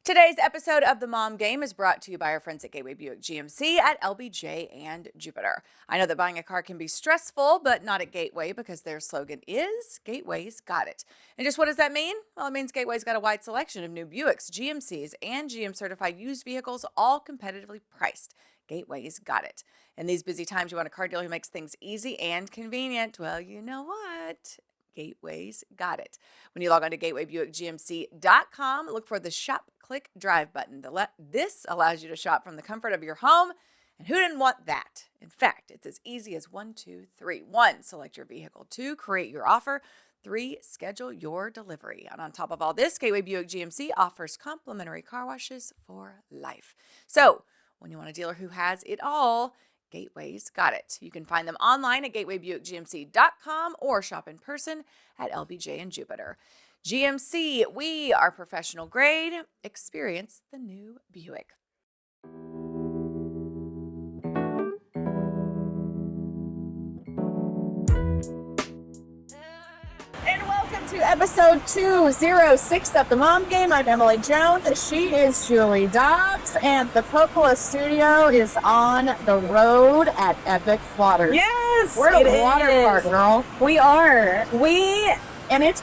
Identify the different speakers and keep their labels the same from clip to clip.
Speaker 1: Today's episode of the Mom Game is brought to you by our friends at Gateway Buick GMC at LBJ and Jupiter. I know that buying a car can be stressful, but not at Gateway because their slogan is Gateway's Got It. And just what does that mean? Well, it means Gateway's got a wide selection of new Buicks, GMCs, and GM certified used vehicles, all competitively priced. Gateway's got it. In these busy times, you want a car dealer who makes things easy and convenient. Well, you know what? Gateway's got it. When you log on to gatewaybuickgmc.com, look for the Shop, Click, Drive button. This allows you to shop from the comfort of your home. And who didn't want that? In fact, it's as easy as 1, 2, 3. 1, select your vehicle. 2, create your offer. 3, schedule your delivery. And on top of all this, Gateway Buick GMC offers complimentary car washes for life. So when you want a dealer who has it all, Gateway's got it. You can find them online at gatewaybuickgmc.com or shop in person at LBJ and Jupiter. GMC, we are professional grade. Experience the new Buick.
Speaker 2: To episode 206 of the Mom Game. I'm Emily Jones. She is Julie Dobbs, and the Cocoa Studio is on the road at Epic Waters.
Speaker 3: Yes,
Speaker 2: we're at a water park, girl.
Speaker 3: We are.
Speaker 2: And it's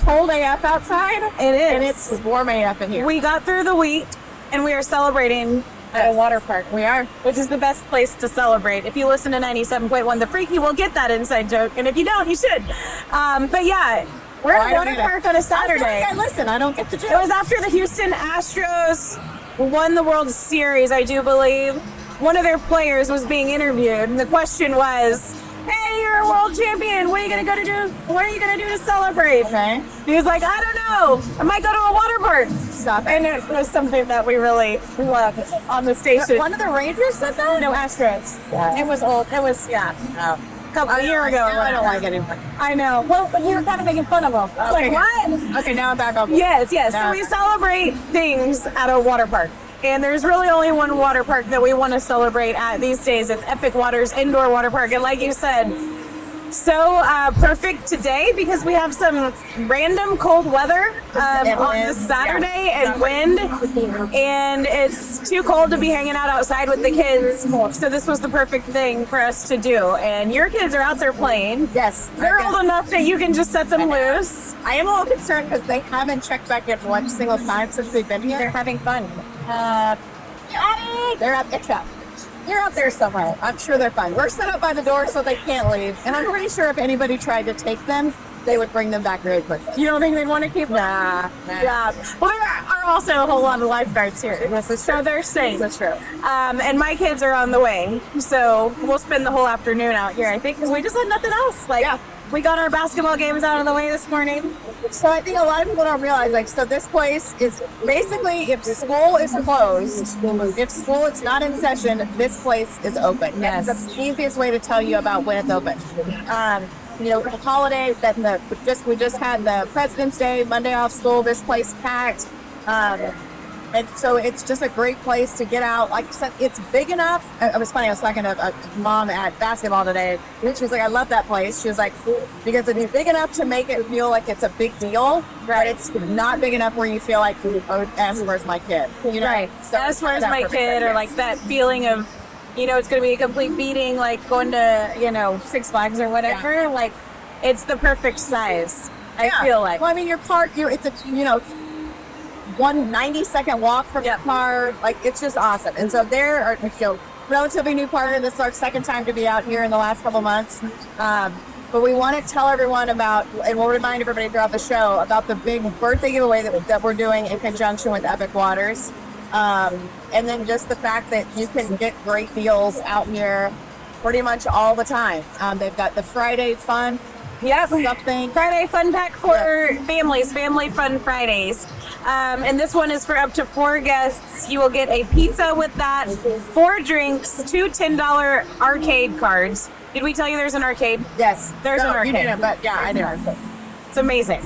Speaker 2: cold AF outside.
Speaker 3: It is,
Speaker 2: and it's warm AF in here.
Speaker 3: We got through the week, and we are celebrating at a water park.
Speaker 2: We are,
Speaker 3: which is the best place to celebrate. If you listen to 97.1 The Freak, you will get that inside joke, and if you don't, you should. But yeah. We're at a water park on a Saturday.
Speaker 2: I don't get the joke.
Speaker 3: It was after the Houston Astros won the World Series, I do believe. One of their players was being interviewed, and the question was, "Hey, you're a world champion. What are you gonna do? What are you gonna do to celebrate?"
Speaker 2: Okay.
Speaker 3: He was like, "I don't know. I might go to a water park."
Speaker 2: Stop it.
Speaker 3: And it was something that we really loved on the station.
Speaker 2: One of the Rangers said that?
Speaker 3: No, Astros.
Speaker 2: Yeah.
Speaker 3: It was old. It was, yeah.
Speaker 2: Oh.
Speaker 3: A year ago.
Speaker 2: I don't like anyone.
Speaker 3: I know. Well, but you were kind of making fun of them. I was
Speaker 2: Okay.
Speaker 3: like, what?
Speaker 2: Okay, now I'm back on.
Speaker 3: Yes.
Speaker 2: No.
Speaker 3: So we celebrate things at a water park. And there's really only one water park that we want to celebrate at these days. It's Epic Waters Indoor Water Park. And like you said, so perfect today because we have some random cold weather on this Saturday and wind, and it's too cold to be hanging out outside with the kids. So this was the perfect thing for us to do. And your kids are out there playing.
Speaker 2: Yes.
Speaker 3: They're old enough that you can just set them loose.
Speaker 2: I am a little concerned because they haven't checked back in one single time since they've been here.
Speaker 3: They're having fun.
Speaker 2: They're at the shop. They're out there somewhere. I'm sure they're fine. We're set up by the door so they can't leave. And I'm pretty sure if anybody tried to take them, they would bring them back very quickly.
Speaker 3: You don't think they'd want to keep them?
Speaker 2: Nah.
Speaker 3: Yeah. Well, there are also a whole lot of lifeguards here.
Speaker 2: Yes, that's
Speaker 3: so
Speaker 2: true.
Speaker 3: they're safe.
Speaker 2: That's true.
Speaker 3: And my kids are on the way. So we'll spend the whole afternoon out here, I think, because we just had nothing else. We got our basketball games out of the way this morning.
Speaker 2: So I think a lot of people don't realize, so this place is basically, if school is closed, if school is not in session, this place is open.
Speaker 3: Yes.
Speaker 2: That's the easiest way to tell you about when it's open. The holiday, we just had the President's Day, Monday off school, this place packed. And so it's just a great place to get out. Like I said, it's big enough. It was funny, I was talking to a mom at basketball today. She was like, I love that place. She was like, because it's big enough to make it feel like it's a big deal, but it's not big enough where you feel like, oh, where's my kid? You know?
Speaker 3: Right.
Speaker 2: So
Speaker 3: that's where's my kid, or like that feeling of, it's going to be a complete beating, like going to, Six Flags or whatever.
Speaker 2: Yeah.
Speaker 3: Like, it's the perfect size, I feel like.
Speaker 2: Well, I mean, your park, it's a, 90-second walk from your car. Like, it's just awesome. And so there are, relatively new partner. This is our second time to be out here in the last couple months. But we want to tell everyone about, and we'll remind everybody throughout the show, about the big birthday giveaway that we're doing in conjunction with Epic Waters. And then just the fact that you can get great deals out here pretty much all the time. They've got the Friday Fun.
Speaker 3: Yep.
Speaker 2: Something.
Speaker 3: Friday Fun Pack for families, Family Fun Fridays. And this one is for up to 4 guests. You will get a pizza with that, 4 drinks, 2 $10 arcade cards. Did we tell you there's an arcade?
Speaker 2: Yes.
Speaker 3: There's an arcade.
Speaker 2: You didn't, but yeah, I know.
Speaker 3: It's amazing.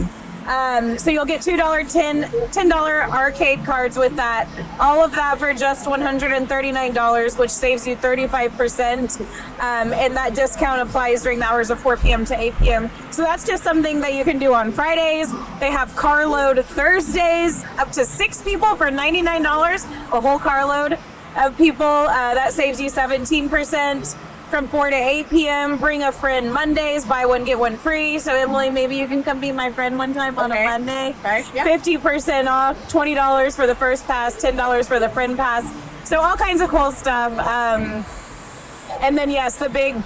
Speaker 3: So you'll get $10 arcade cards with that. All of that for just $139, which saves you 35%. And that discount applies during the hours of 4 p.m. to 8 p.m. So that's just something that you can do on Fridays. They have carload Thursdays, up to 6 people for $99, a whole carload of people. That saves you 17%. From 4 to 8 p.m. Bring a friend Mondays, buy one, get one free. So Emily, maybe you can come be my friend one time on a Monday.
Speaker 2: Okay. Yep.
Speaker 3: 50% off, $20 for the first pass, $10 for the friend pass. So all kinds of cool stuff. And then yes, the big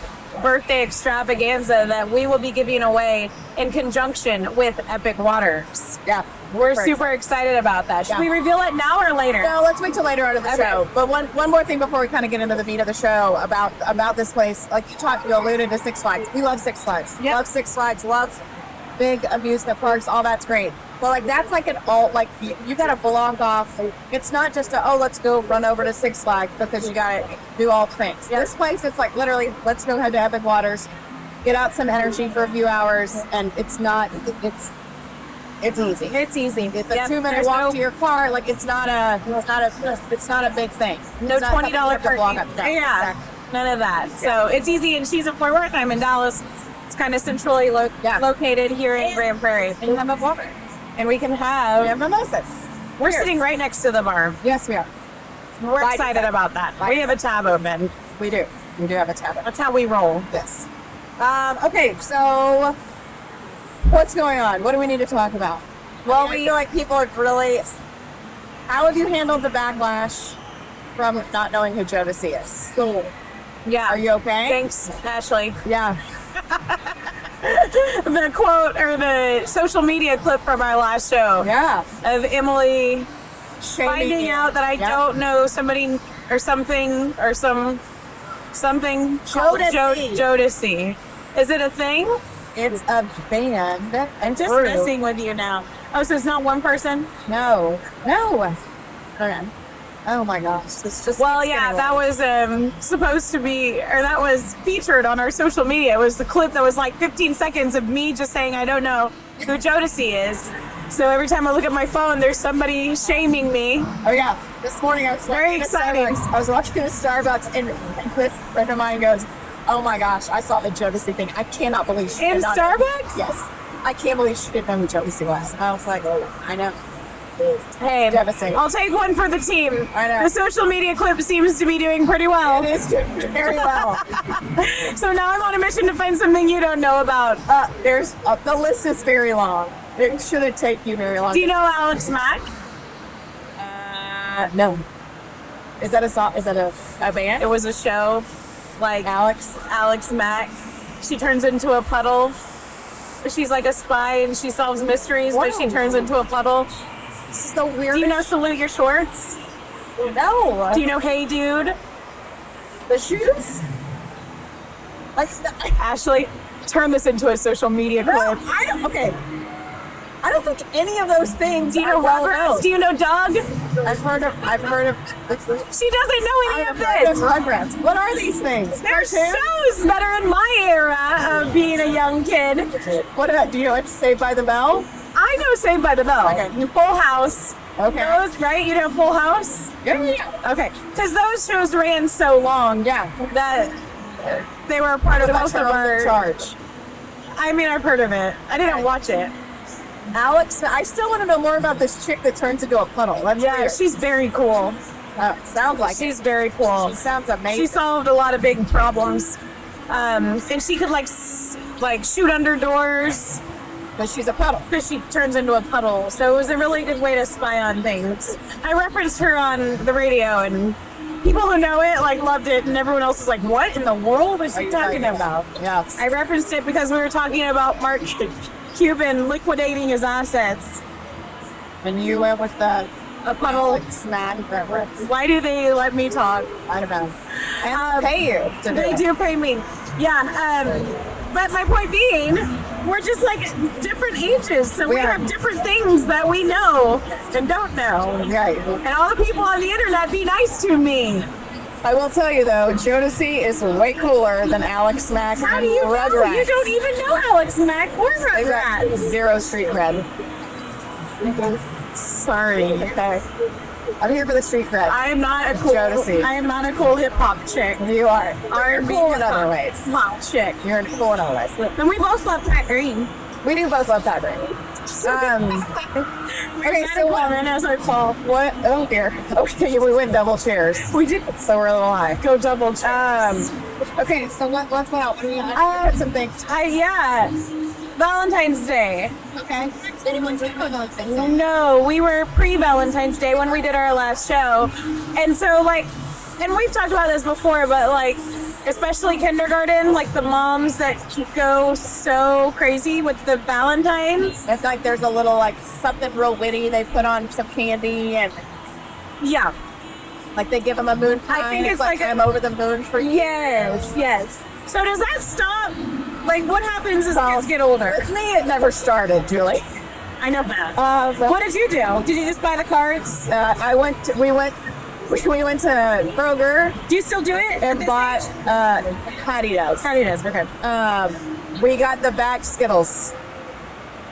Speaker 3: birthday extravaganza that we will be giving away in conjunction with Epic Waters.
Speaker 2: Yeah.
Speaker 3: We're super excited about that. Should we reveal it now or later?
Speaker 2: No, let's wait till later on in the
Speaker 3: Okay.
Speaker 2: show. But one more thing before we kind of get into the meat of the show about this place. Like you alluded to Six Flags. We love Six Flags.
Speaker 3: Yep.
Speaker 2: Love Six Flags. Love big amusement parks. All that's great. But like that's like an all like you got to block off. It's not just let's go run over to Six Flags because you got to do all things.
Speaker 3: Yep.
Speaker 2: This place, it's like literally let's go head to Epic Waters, get out some energy for a few hours, and it's easy.
Speaker 3: It's easy.
Speaker 2: It's a 2-minute walk to your car. Like it's not a big thing.
Speaker 3: No
Speaker 2: It's not something you
Speaker 3: $20
Speaker 2: have to block
Speaker 3: parking.
Speaker 2: up. No,
Speaker 3: Yeah,
Speaker 2: exactly.
Speaker 3: none of that. So it's easy, and she's in Fort Worth. I'm in Dallas. It's kind of centrally located here in Grand Prairie,
Speaker 2: And you have a water.
Speaker 3: and we can
Speaker 2: We
Speaker 3: have.
Speaker 2: have mimosas.
Speaker 3: We're
Speaker 2: Cheers.
Speaker 3: sitting right next to the bar.
Speaker 2: Yes, we are.
Speaker 3: We're
Speaker 2: Right
Speaker 3: excited
Speaker 2: beside-
Speaker 3: about that.
Speaker 2: right
Speaker 3: We have a tab open.
Speaker 2: We do. We do have a tab.
Speaker 3: That's how we roll.
Speaker 2: Yes. Okay, so what's going on? What do we need to talk about? Well, I feel like people are really. How have you handled the backlash from not knowing who Jodeci is?
Speaker 3: Yeah.
Speaker 2: Are you okay?
Speaker 3: Thanks, Ashley.
Speaker 2: Yeah.
Speaker 3: The quote or the social media clip from our last show
Speaker 2: Yeah.
Speaker 3: of Emily
Speaker 2: Shaming
Speaker 3: finding
Speaker 2: you.
Speaker 3: out that I
Speaker 2: Yep.
Speaker 3: don't know somebody or something or something called
Speaker 2: Jodeci.
Speaker 3: Jodeci. Is it a thing?
Speaker 2: It's a band.
Speaker 3: I'm just
Speaker 2: group.
Speaker 3: messing with you now. Oh, so it's not one person?
Speaker 2: No. Okay. Oh my gosh. It's just.
Speaker 3: Well,
Speaker 2: it's
Speaker 3: yeah,
Speaker 2: getting
Speaker 3: that was supposed to be, or that was featured on our social media. It was the clip that was like 15 seconds of me just saying I don't know who Jodeci is. So every time I look at my phone, there's somebody shaming me.
Speaker 2: Oh yeah. This morning I was
Speaker 3: Very
Speaker 2: walking to
Speaker 3: exciting.
Speaker 2: Starbucks. I was walking to Starbucks and Chris, a friend of mine, goes, "Oh my gosh, I saw the Jodeci thing. I cannot believe she
Speaker 3: In
Speaker 2: did not know."
Speaker 3: Starbucks?
Speaker 2: Yes. I can't believe she didn't know who Jodeci was. I was like, oh, I know.
Speaker 3: Hey,
Speaker 2: Devastating.
Speaker 3: I'll take one for the team.
Speaker 2: I know.
Speaker 3: The social media clip seems to be doing pretty well.
Speaker 2: It is doing very well.
Speaker 3: So now I'm on a mission to find something you don't know about.
Speaker 2: The list is very long. It shouldn't take you very long.
Speaker 3: Do you know Alex Mack?
Speaker 2: No. Is that a song? Is that a band?
Speaker 3: It was a show, like Alex Mack. She turns into a puddle. She's like a spy and she solves mysteries, but she
Speaker 2: Wow.
Speaker 3: turns into a puddle.
Speaker 2: This is so weird.
Speaker 3: Do you know Salute Your Shorts?
Speaker 2: No.
Speaker 3: Do you know Hey Dude?
Speaker 2: The shoes? Like,
Speaker 3: Ashley, turn this into a social media
Speaker 2: no,
Speaker 3: clip.
Speaker 2: I don't. Okay. I don't think any of those things.
Speaker 3: Do you know
Speaker 2: are well
Speaker 3: Rugrats?
Speaker 2: known.
Speaker 3: Do you know Doug?
Speaker 2: I've heard of.
Speaker 3: She doesn't know any of
Speaker 2: I've heard of
Speaker 3: this.
Speaker 2: Rugrats. What are these things?
Speaker 3: They're
Speaker 2: Cartoons?
Speaker 3: shows that are in my era of being a young kid.
Speaker 2: What about? Do you know what's Saved by the Bell?
Speaker 3: I know Saved by the Bell.
Speaker 2: Okay.
Speaker 3: Full House.
Speaker 2: Okay.
Speaker 3: Those, right? You know Full House?
Speaker 2: Yeah.
Speaker 3: Okay. Because those shows ran so long
Speaker 2: Yeah.
Speaker 3: that they were a part of
Speaker 2: What about
Speaker 3: both of
Speaker 2: Charles in
Speaker 3: our...
Speaker 2: Charge?
Speaker 3: I mean, I've heard of it. I didn't watch it.
Speaker 2: Alex, I still want to know more about this chick that turns into a puddle. That's
Speaker 3: Yeah,
Speaker 2: weird.
Speaker 3: she's very cool.
Speaker 2: Sounds like
Speaker 3: She's very cool.
Speaker 2: She sounds amazing.
Speaker 3: She solved a lot of big problems. And she could like shoot under doors
Speaker 2: but she's a puddle.
Speaker 3: because she turns into a puddle. So it was a really good way to spy on things. I referenced her on the radio and people who know it like loved it and everyone else is like, what in the world is she talking about?
Speaker 2: Yeah.
Speaker 3: I referenced it because we were talking about Mark Cuban liquidating his assets.
Speaker 2: And you went with the
Speaker 3: A puddle.
Speaker 2: snack reference.
Speaker 3: Why do they let me talk?
Speaker 2: I don't know. And pay you to do
Speaker 3: They
Speaker 2: it.
Speaker 3: do pay me. Yeah. But my point being, we're just like different ages, so we
Speaker 2: We are.
Speaker 3: have different things that we know and don't know.
Speaker 2: Right.
Speaker 3: And all the people on the internet be nice to me.
Speaker 2: I will tell you though, Jodeci is way cooler than Alex Mack
Speaker 3: How
Speaker 2: and
Speaker 3: do you know?
Speaker 2: Rugrats.
Speaker 3: You don't even know Alex Mack or
Speaker 2: They got
Speaker 3: Rugrats.
Speaker 2: zero street cred. Sorry. Okay. I'm here for the street cred.
Speaker 3: I am not a cool.
Speaker 2: Jodeci.
Speaker 3: I am not a cool hip hop chick.
Speaker 2: You are. You're
Speaker 3: R&B
Speaker 2: cool in other ways.
Speaker 3: Hip-hop chick.
Speaker 2: You're cool in other ways.
Speaker 3: And we both love Pat Green.
Speaker 2: We do both love that ring. Okay, so
Speaker 3: as I fall.
Speaker 2: what? Oh dear. Okay, we went double chairs.
Speaker 3: We did
Speaker 2: So we're a little high.
Speaker 3: go double check.
Speaker 2: Okay, so what's out? I had some things.
Speaker 3: Yeah. Valentine's Day.
Speaker 2: Okay. Anyone do things?
Speaker 3: No, we were pre-Valentine's Day when we did our last show. And so like, and we've talked about this before, but like, especially kindergarten, like the moms that go so crazy with the Valentines.
Speaker 2: It's like there's a little like something real witty. They put on some candy and
Speaker 3: Yeah.
Speaker 2: like they give them a moon pie.
Speaker 3: I think
Speaker 2: and
Speaker 3: it's like
Speaker 2: I'm over the moon for you.
Speaker 3: Yes. So does that stop? Like what happens as kids get older?
Speaker 2: With me, it never started, Julie.
Speaker 3: I know that.
Speaker 2: But,
Speaker 3: What did you do? Did you just buy the cards?
Speaker 2: we went to Kroger
Speaker 3: Do you still do it?
Speaker 2: and bought Hattie does.
Speaker 3: Patty does. Okay.
Speaker 2: We got the back Skittles,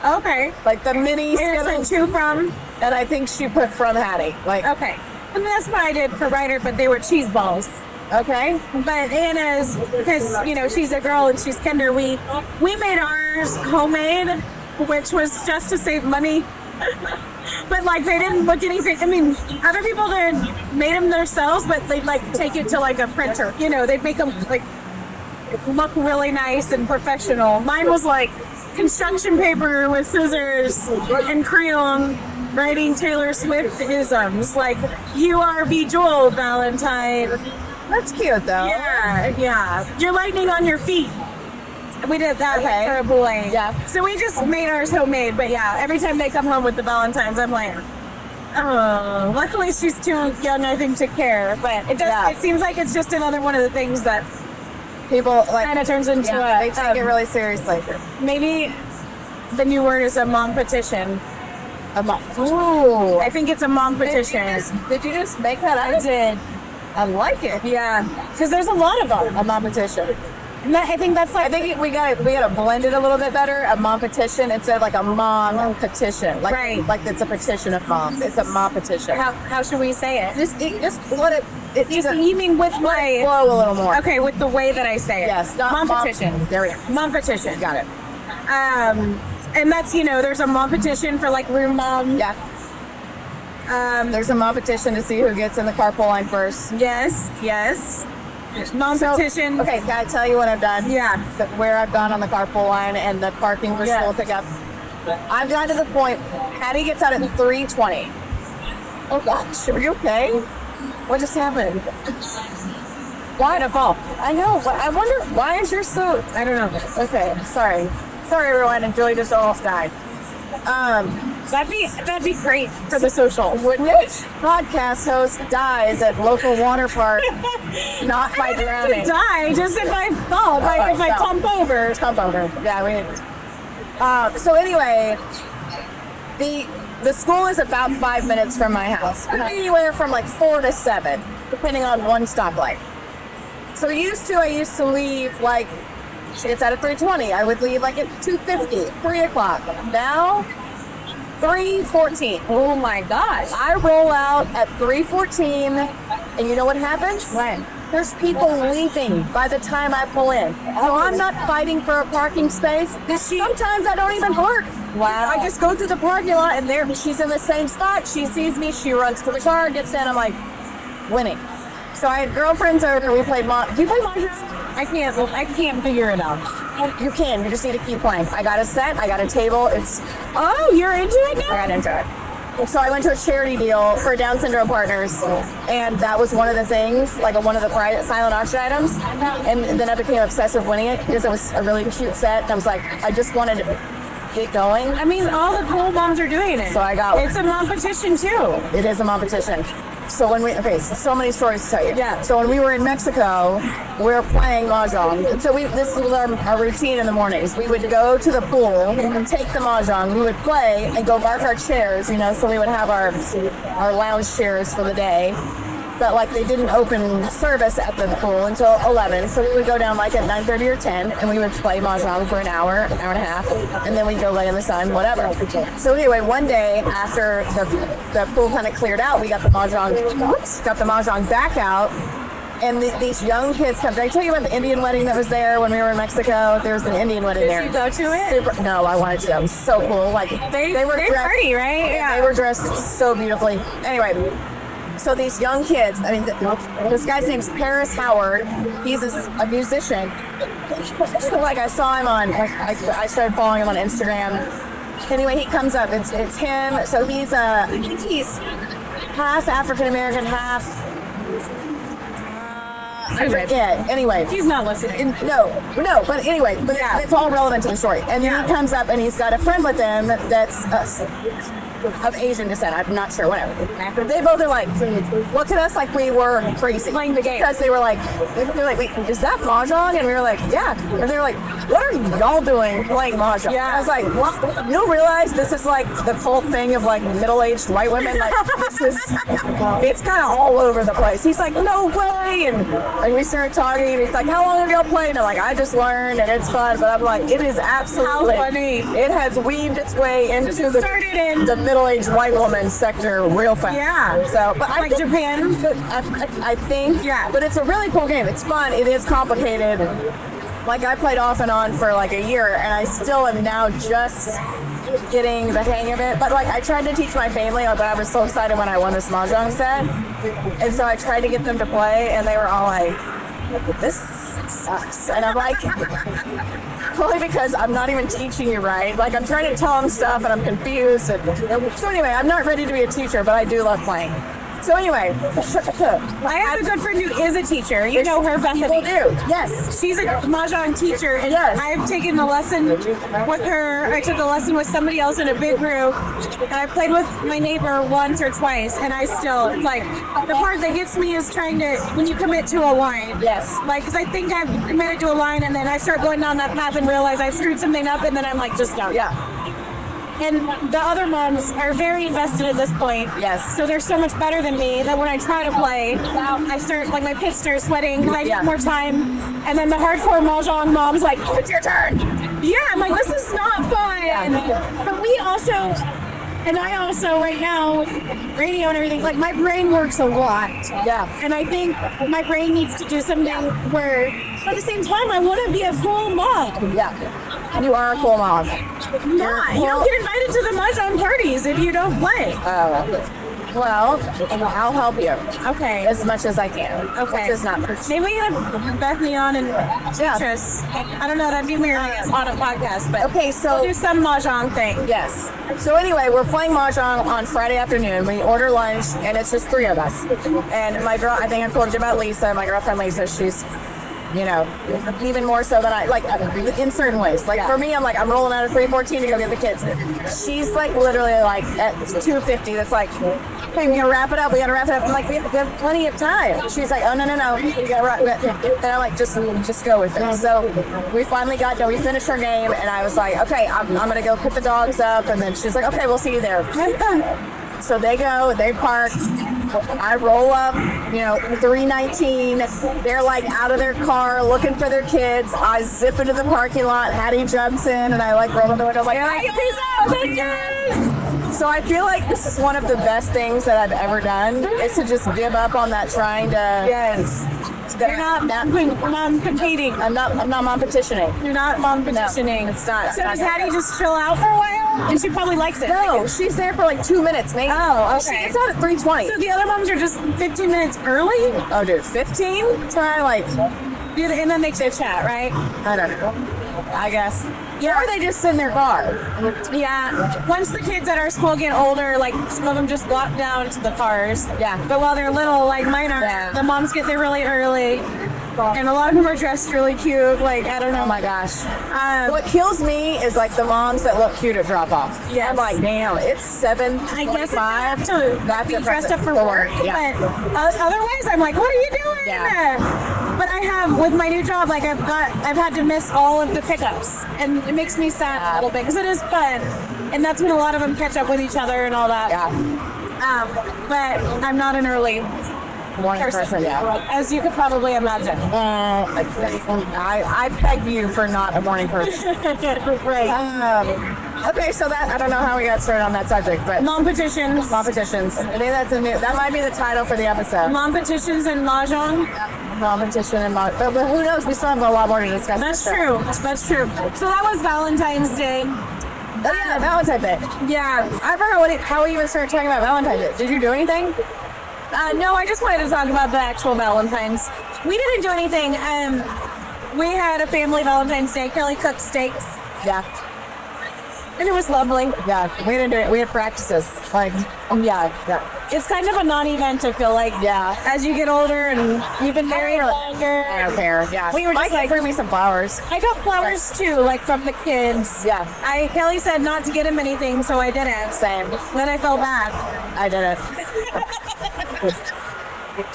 Speaker 3: Okay.
Speaker 2: like the mini
Speaker 3: And it's like
Speaker 2: Skittles,
Speaker 3: two from.
Speaker 2: and I think she put from Hattie. Like,
Speaker 3: Okay. And that's what I did for Ryder, but they were cheese balls.
Speaker 2: okay,
Speaker 3: But Anna's, because you know she's a girl and she's kinder, we made ours homemade, which was just to save money. But like they didn't look anything. I mean, other people made them themselves, but they'd like take it to like a printer. You know, they'd make them like look really nice and professional. Mine was like construction paper with scissors and crayon, writing Taylor Swift isms like "You are bejeweled, Valentine."
Speaker 2: that's cute though.
Speaker 3: Yeah. You're lightning on your feet. We did that
Speaker 2: Okay.
Speaker 3: for a boy.
Speaker 2: Yeah.
Speaker 3: So we just made ours homemade, but yeah, every time they come home with the Valentines, I'm like, oh. Luckily, she's too young, I think, to care. But it does.
Speaker 2: Yeah.
Speaker 3: It seems like it's just another one of the things that
Speaker 2: People like
Speaker 3: kind of turns into
Speaker 2: they take it really seriously.
Speaker 3: maybe the new word is a mom-petition.
Speaker 2: Ooh,
Speaker 3: I think it's a mom-petition.
Speaker 2: did you just make that
Speaker 3: I
Speaker 2: up?
Speaker 3: did.
Speaker 2: I like it.
Speaker 3: Yeah, because there's a lot of them.
Speaker 2: A mom-petition.
Speaker 3: I think that's like
Speaker 2: I think we got to blend it a little bit better. A mom-petition instead of like a mom-petition. Like,
Speaker 3: Right.
Speaker 2: like it's a petition of moms. It's a mom-petition.
Speaker 3: how should we say it?
Speaker 2: Just let it. It needs to
Speaker 3: You mean with my
Speaker 2: flow a little more.
Speaker 3: Okay, with the way that I say it.
Speaker 2: Yes, not
Speaker 3: Mom-petition.
Speaker 2: There we go.
Speaker 3: Mom-petition.
Speaker 2: Got it.
Speaker 3: And that's, there's a mom-petition for like room mom.
Speaker 2: Yeah. There's a mom-petition to see who gets in the carpool line first.
Speaker 3: Yes. Mom-petition.
Speaker 2: Okay, can I tell you what I've done?
Speaker 3: Yeah.
Speaker 2: Where I've gone on the carpool line and the parking for
Speaker 3: Yeah.
Speaker 2: school pickup. I've gotten to the point, Hattie gets out at 3:20. Oh gosh, are you okay? What just happened? Why did I fall? I know, but I wonder, why is yours so, I don't know. Okay, sorry. Sorry everyone, and Julie just almost died.
Speaker 3: That'd be great for the social.
Speaker 2: Which podcast host dies at local water park, not by drowning?
Speaker 3: Die just if I fall, if I
Speaker 2: no.
Speaker 3: tump over.
Speaker 2: Tump over. Yeah, so anyway, the school is about 5 minutes from my house. Anywhere from like 4 to 7, depending on one stoplight. So I used to leave like, it's at 3:20. I would leave like at 2:50, 3 o'clock. Now, 3:14.
Speaker 3: Oh my gosh.
Speaker 2: I roll out at 3:14, and you know what happens?
Speaker 3: When?
Speaker 2: There's people leaving by the time I pull in. So I'm not fighting for a parking space. Sometimes I don't even park.
Speaker 3: Wow.
Speaker 2: I just go through the parking lot, and she's in the same spot. She sees me. She runs to the car, gets in. I'm like, winning. So I had girlfriends over. We played Do you play Mahjong?
Speaker 3: I can't figure it out.
Speaker 2: You can. You just need to keep playing. I got a set. I got a table.
Speaker 3: Oh, you're into it now?
Speaker 2: I got into it. So I went to a charity deal for Down syndrome partners, and that was one of the things, like one of the private silent auction items. And then I became obsessed with winning it because it was a really cute set. And I was like, I just wanted to get going.
Speaker 3: I mean, all the cool moms are doing it.
Speaker 2: So I got
Speaker 3: It's a mom-petition too.
Speaker 2: It is a mom-petition. So so many stories to tell you.
Speaker 3: Yeah.
Speaker 2: So when we were in Mexico, we were playing Mahjong. So this was our routine in the mornings. We would go to the pool and take the Mahjong. We would play and go mark our chairs, so we would have our lounge chairs for the day. but like they didn't open service at the pool until 11. So we would go down like at 9:30 or 10, and we would play Mahjong for an hour and a half, and then we'd go lay in the sun, whatever. So anyway, one day after the pool kind of cleared out, we got the Mahjong back out. And these young kids come. Did I tell you about the Indian wedding that was there when we were in Mexico? There was an Indian wedding there.
Speaker 3: Did you go to it?
Speaker 2: No, I wanted to. It was so cool. Like
Speaker 3: they
Speaker 2: were dressed,
Speaker 3: party, right? Yeah.
Speaker 2: They were dressed so beautifully. Anyway, so these young kids. I mean, this guy's name's Paris Howard. He's a musician. So like I saw him on. I started following him on Instagram. Anyway, he comes up. It's him. So he's half African American, half. I forget. Anyway,
Speaker 3: He's not listening.
Speaker 2: No, but anyway, it's all relevant to the story. And then he comes up and he's got a friend with him that's of Asian descent. I'm not sure, whatever. They both are like, look at us like we were crazy.
Speaker 3: Playing the game.
Speaker 2: Because they're like, wait, is that Mahjong? And we were like, yeah. And they were like, what are y'all doing playing Mahjong?
Speaker 3: Yeah.
Speaker 2: I was like, what? You don't realize this is like the full thing of like middle-aged white women? Like, it's kind of all over the place. He's like, no way. And we started talking and he's like, how long have y'all played? And I'm like, I just learned and it's fun. But I'm like, it is absolutely.
Speaker 3: How funny.
Speaker 2: It has weaved its way into the middle-aged white woman sector real fast.
Speaker 3: Yeah.
Speaker 2: So, but
Speaker 3: Like Japan.
Speaker 2: I think.
Speaker 3: Yeah.
Speaker 2: But it's a really cool game. It's fun. It is complicated. Like I played off and on for like a year, and I still am now just getting the hang of it. But like I tried to teach my family, but I was so excited when I won this Mahjong set, and so I tried to get them to play, and they were all like, "This sucks," and I'm like. Probably because I'm not even teaching you right. Like I'm trying to tell them stuff and I'm confused. So anyway, I'm not ready to be a teacher, but I do love playing. So anyway,
Speaker 3: I have a good friend who is a teacher. You know her, Bethany.
Speaker 2: People do. Yes.
Speaker 3: She's a Mahjong teacher, and
Speaker 2: Yes.
Speaker 3: I've taken a lesson with her. I took a lesson with somebody else in a big group, and I played with my neighbor once or twice, and it's like, the part that gets me is trying to, when you commit to a line.
Speaker 2: Yes.
Speaker 3: Like, because I think I've committed to a line, and then I start going down that path and realize I've screwed something up, and then I'm like, just done.
Speaker 2: Yeah.
Speaker 3: And the other moms are very invested at this point.
Speaker 2: Yes.
Speaker 3: So they're so much better than me that when I try to play, I start, like, my pits start sweating because I get more time. And then the hardcore Mahjong mom's like, it's your turn. Yeah, I'm like, this is not fun.
Speaker 2: Yeah.
Speaker 3: But we also, and I also, right now, radio and everything, like, my brain works a lot.
Speaker 2: Yeah.
Speaker 3: And I think my brain needs to do something where, at the same time, I want to be a full mom.
Speaker 2: Yeah. You are a cool mom.
Speaker 3: Not. You don't get invited to the Mahjong parties if you don't play.
Speaker 2: Well, I'll help you.
Speaker 3: Okay.
Speaker 2: As much as I can.
Speaker 3: Okay.
Speaker 2: Which is not
Speaker 3: Maybe we can have Bethany on and teach us. I don't know, that'd be weird on a podcast, but
Speaker 2: Okay, so
Speaker 3: we'll do some Mahjong thing.
Speaker 2: yes. So anyway, we're playing Mahjong on Friday afternoon. We order lunch, and it's just 3 of us. And my girl, I think I told you about Lisa, my girlfriend Lisa, she's, you know, even more so than I, like, in certain ways. Like, for me, I'm like, I'm rolling out at 3:14 to go get the kids. She's, like, literally, like, at 2:50, that's like, hey, we gotta wrap it up, I'm like, we have plenty of time. She's like, oh, no, we gotta wrap it up. And I'm like, just go with it. So we finally got done, we finished our game, and I was like, okay, I'm gonna go put the dogs up, and then she's like, okay, we'll see you there. So they go, they park, I roll up, 3:19. They're like out of their car looking for their kids. I zip into the parking lot. Hattie jumps in, and I like roll up the window, like, peace out, bitches! So I feel like this is one of the best things that I've ever done, is to just give up on that trying to.
Speaker 3: Yes. You're not mom-competing.
Speaker 2: I'm not mom-petitioning.
Speaker 3: You're not mom-petitioning.
Speaker 2: No, it's not.
Speaker 3: So does Hattie just chill out for a while? And she probably likes it.
Speaker 2: No, she's there for like 2 minutes, maybe.
Speaker 3: Oh, okay.
Speaker 2: She gets out at 3:20.
Speaker 3: So the other moms are just 15 minutes early?
Speaker 2: Oh, dude, 15? Try like.
Speaker 3: And then they chit-chat, right?
Speaker 2: I don't know. I guess. Yeah. Or they just sit in their car.
Speaker 3: Yeah. Once the kids at our school get older, like, some of them just walk down to the cars.
Speaker 2: Yeah.
Speaker 3: But while they're little, like mine are, the moms get there really early. And a lot of them are dressed really cute. Like, I don't know.
Speaker 2: Oh my gosh. What kills me is like the moms that look cute at drop off.
Speaker 3: Yes.
Speaker 2: I'm like, damn, it's 7:25.
Speaker 3: I guess I have to
Speaker 2: That's
Speaker 3: be dressed up for work.
Speaker 2: Yeah.
Speaker 3: But otherwise, I'm like, what are you doing?
Speaker 2: Yeah.
Speaker 3: But I have, with my new job, like, I've had to miss all of the pickups. And it makes me sad a little bit, because it is fun. And that's when a lot of them catch up with each other and all that.
Speaker 2: Yeah.
Speaker 3: But I'm not an early.
Speaker 2: Morning person, yeah.
Speaker 3: as you could probably imagine.
Speaker 2: I peg you for not a morning person.
Speaker 3: Right.
Speaker 2: Okay, so that I don't know how we got started on that subject, but
Speaker 3: Mom-petitions.
Speaker 2: Mom-petitions. I think that's that might be the title for the episode.
Speaker 3: Mom-petitions and Mahjong.
Speaker 2: Mom-petition and but who knows? We still have a lot more to discuss.
Speaker 3: That's true. That's true. So that was Valentine's Day.
Speaker 2: Oh yeah, Valentine's Day.
Speaker 3: Yeah.
Speaker 2: I forgot how we even started talking about Valentine's Day. Did you do anything?
Speaker 3: No, I just wanted to talk about the actual Valentine's. We didn't do anything. We had a family Valentine's Day. Kelly cooked steaks.
Speaker 2: Yeah.
Speaker 3: And it was lovely.
Speaker 2: Yeah, we didn't do it. We had practices. Like, yeah.
Speaker 3: It's kind of a non-event, I feel like.
Speaker 2: Yeah.
Speaker 3: As you get older and you've been married longer.
Speaker 2: I don't care. Yeah.
Speaker 3: We were just like,
Speaker 2: bring me some flowers.
Speaker 3: I got flowers too, like from the kids.
Speaker 2: Yeah.
Speaker 3: Kelly said not to get him anything, so I didn't.
Speaker 2: Same.
Speaker 3: Then I felt bad.
Speaker 2: I did it.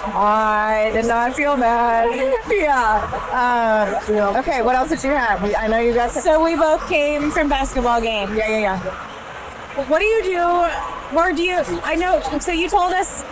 Speaker 2: I did not feel bad.
Speaker 3: Yeah.
Speaker 2: Okay, what else did you have? I know you guys.
Speaker 3: So we both came from basketball games.
Speaker 2: Yeah.
Speaker 3: What do you do? Or do you? I know. So you told us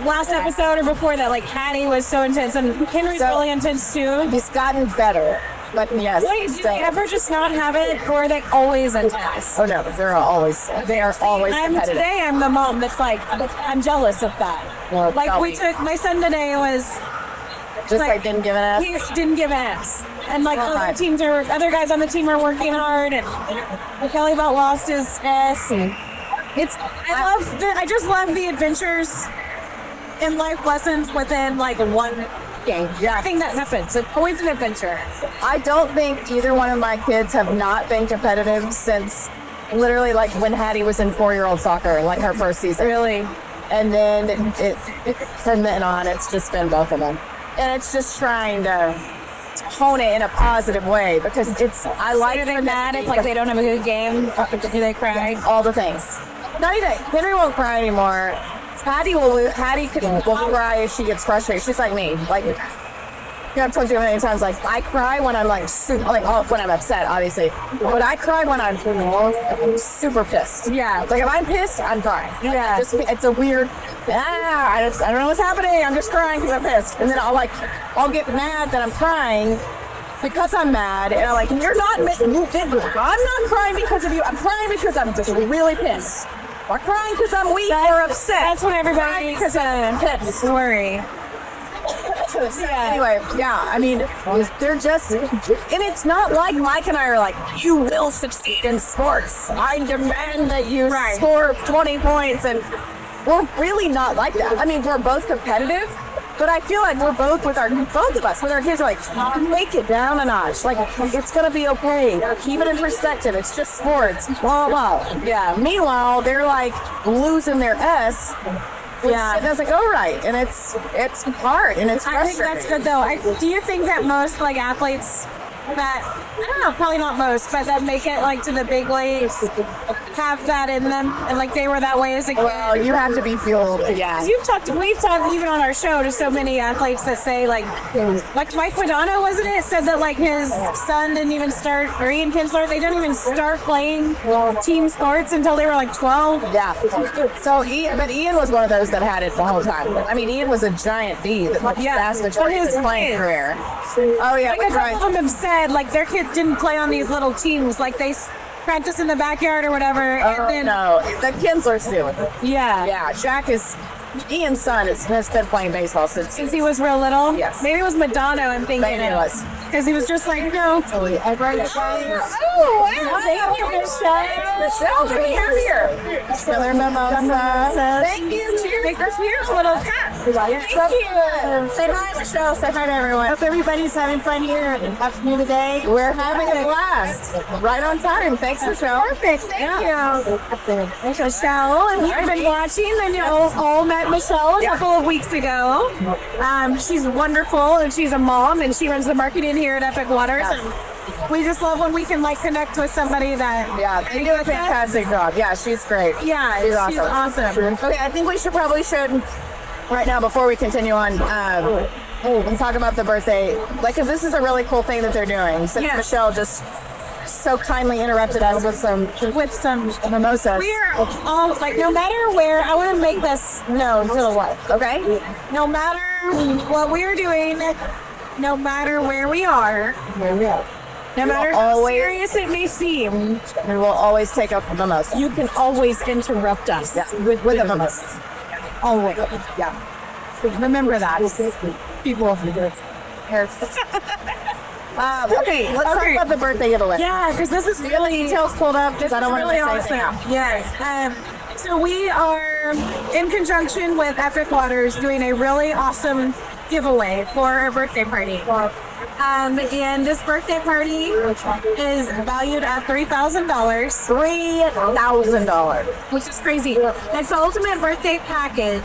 Speaker 3: last episode or before that, like Hattie was so intense, and Henry's really intense too.
Speaker 2: He's gotten better, but yes.
Speaker 3: Wait, do they ever just not have it, or are they always intense?
Speaker 2: Oh no, they are always competitive.
Speaker 3: Today I'm the mom that's like, I'm jealous of that.
Speaker 2: Well,
Speaker 3: like we took my son today was
Speaker 2: just like didn't give an ass.
Speaker 3: He didn't give an ass. And like other guys on the team are working hard, and Kelly about lost his ass. And I just love the adventures and life lessons within like one game. Yeah, I think that happens. It's always an adventure.
Speaker 2: I don't think either one of my kids have not been competitive since literally like when Hattie was in 4-year-old soccer, like her first season.
Speaker 3: Really?
Speaker 2: And then from then on, it's just been both of them. And it's just trying to hone it in a positive way because I like.
Speaker 3: Are they mad if like they don't have a good game? Do they cry?
Speaker 2: All the things. Not even Henry won't cry anymore. Hattie will cry if she gets frustrated. She's like me. Like, I've told you many times. Like, I cry when I'm like when I'm upset, obviously. But I cry when I'm super pissed.
Speaker 3: Yeah.
Speaker 2: Like if I'm pissed, I'm crying.
Speaker 3: Yeah.
Speaker 2: It's a weird. I don't know what's happening. I'm just crying because I'm pissed. And then I'll get mad that I'm crying because I'm mad, and I'm like, you're not. I'm not crying because of you. I'm crying because I'm just really pissed. I'm crying because I'm weak or upset.
Speaker 3: That's when everybody because I'm pissed. Worry.
Speaker 2: Anyway, yeah, I mean, they're just, and it's not like Mike and I are like, you will succeed in sports. I demand that you score 20 points, and we're really not like that. I mean, we're both competitive, but I feel like we're both with our kids are like, take it down a notch. Like, it's gonna be okay. Keep it in perspective. It's just sports. Blah, blah. Yeah. Meanwhile, they're like losing their S. Yeah, it doesn't go right, and it's hard, and it's frustrating.
Speaker 3: I think that's good though. Do you think that most like athletes that I don't know, probably not most, but that make it like to the big leagues have that in them, and like they were that way as a kid?
Speaker 2: Well, you have to be fueled. Yeah.
Speaker 3: We've talked even on our show to so many athletes that say like Mike Madonna, wasn't it? Said that like his son didn't even start, or Ian Kinsler, they didn't even start playing team sports until they were like 12.
Speaker 2: Yeah. So Ian was one of those that had it the whole time. I mean, Ian was a giant D. That's his playing career. Oh yeah.
Speaker 3: Like a couple of them have said like their kids didn't play on these little teams, like they practice in the backyard or whatever.
Speaker 2: And then, no, the Kinslers do.
Speaker 3: Yeah.
Speaker 2: Yeah, Ian's son has been playing baseball since
Speaker 3: he was real little.
Speaker 2: Yes.
Speaker 3: Maybe it was Madonna. I'm thinking
Speaker 2: maybe it was
Speaker 3: because he was just like no.
Speaker 2: Oh, wow! Thank you, Michelle. Be here. Another mimosa. Thank you. Cheers.
Speaker 3: Cheers, little cat.
Speaker 2: Thank you. Say hi, Michelle. Say hi to everyone.
Speaker 3: Hope everybody's having fun here afternoon today.
Speaker 2: We're having a blast. Right on time. Thanks, Michelle.
Speaker 3: Perfect. Thank you. Thanks, Michelle. And we've been watching the new All Met Michelle a couple of weeks ago. She's wonderful, and she's a mom, and she runs the marketing here at Epic Waters. And we just love when we can like connect with somebody that
Speaker 2: they do a fantastic job. Yeah, she's great.
Speaker 3: Yeah, she's awesome.
Speaker 2: Okay, I think we should right now before we continue on and talk about the birthday, like, because this is a really cool thing that they're doing. Since Michelle just so kindly interrupted us with some mimosas.
Speaker 3: We are all like, no matter where, I want to make this known to the world, okay? No matter what we are doing, no matter where we are, no matter how serious it may seem,
Speaker 2: we will always take up a mimosa.
Speaker 3: you can always interrupt us
Speaker 2: with a mimosa.
Speaker 3: always.
Speaker 2: Yeah.
Speaker 3: Remember that. People.
Speaker 2: Okay, let's talk about the birthday giveaway.
Speaker 3: Yeah, because this is really
Speaker 2: Details pulled up because I don't want to
Speaker 3: really
Speaker 2: miss anything.
Speaker 3: awesome. Yes. So we are in conjunction with Epic Waters doing a really awesome giveaway for our birthday party. And this birthday party is valued at $3,000.
Speaker 2: $3,000.
Speaker 3: Which is crazy. It's the ultimate birthday package.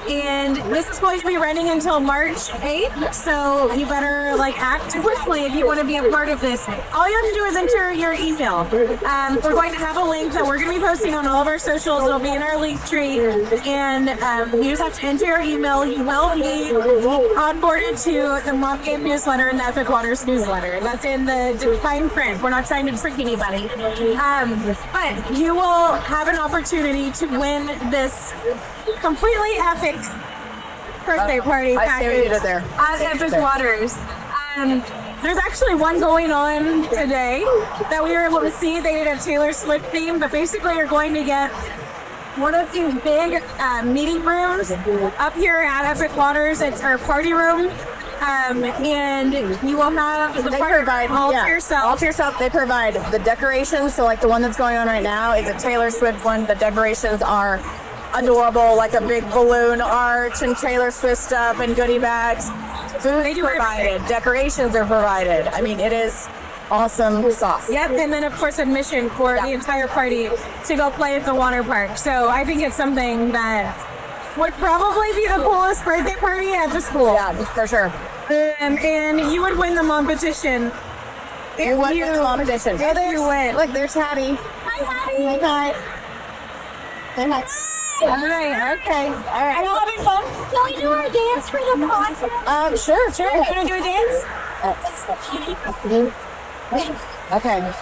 Speaker 3: And this is going to be running until March 8th, so you better act quickly if you want to be a part of this. All you have to do is enter your email. We're going to have a link that we're going to be posting on all of our socials. It'll be in our link tree, and you just have to enter your email. You will be onboarded to the Mom Game newsletter and the Epic Waters newsletter. That's in the fine print. We're not trying to trick anybody. But you will have an opportunity to win this completely epic birthday party
Speaker 2: I see what you
Speaker 3: package
Speaker 2: did there.
Speaker 3: at Epic Waters. There's actually one going on today that we were able to see. They did a Taylor Swift theme, but basically you're going to get one of these big meeting rooms up here at Epic Waters. It's our party room. And you will have the
Speaker 2: They
Speaker 3: party
Speaker 2: provide
Speaker 3: all
Speaker 2: yeah,
Speaker 3: to yourself.
Speaker 2: All to yourself. They provide the decorations. So the one that's going on right now is a Taylor Swift one. The decorations are adorable, like a big balloon arch and Taylor Swift stuff and goodie bags. Food provided. Decorations are provided. I mean, it is awesome sauce.
Speaker 3: Yep, and then of course admission for the entire party to go play at the water park. So I think it's something that would probably be the coolest birthday party at the school.
Speaker 2: Yeah, for sure.
Speaker 3: And you would win the Mom-petition.
Speaker 2: You won the Mom-petition.
Speaker 3: If you win.
Speaker 2: Look, there's Hattie.
Speaker 3: Hi, Hattie.
Speaker 2: Hi. Hi.
Speaker 3: All right, okay. All right. Are you having fun?
Speaker 4: Can we do our dance for the podcast?
Speaker 2: Sure.
Speaker 3: You want to do a dance?
Speaker 2: Okay.
Speaker 4: Not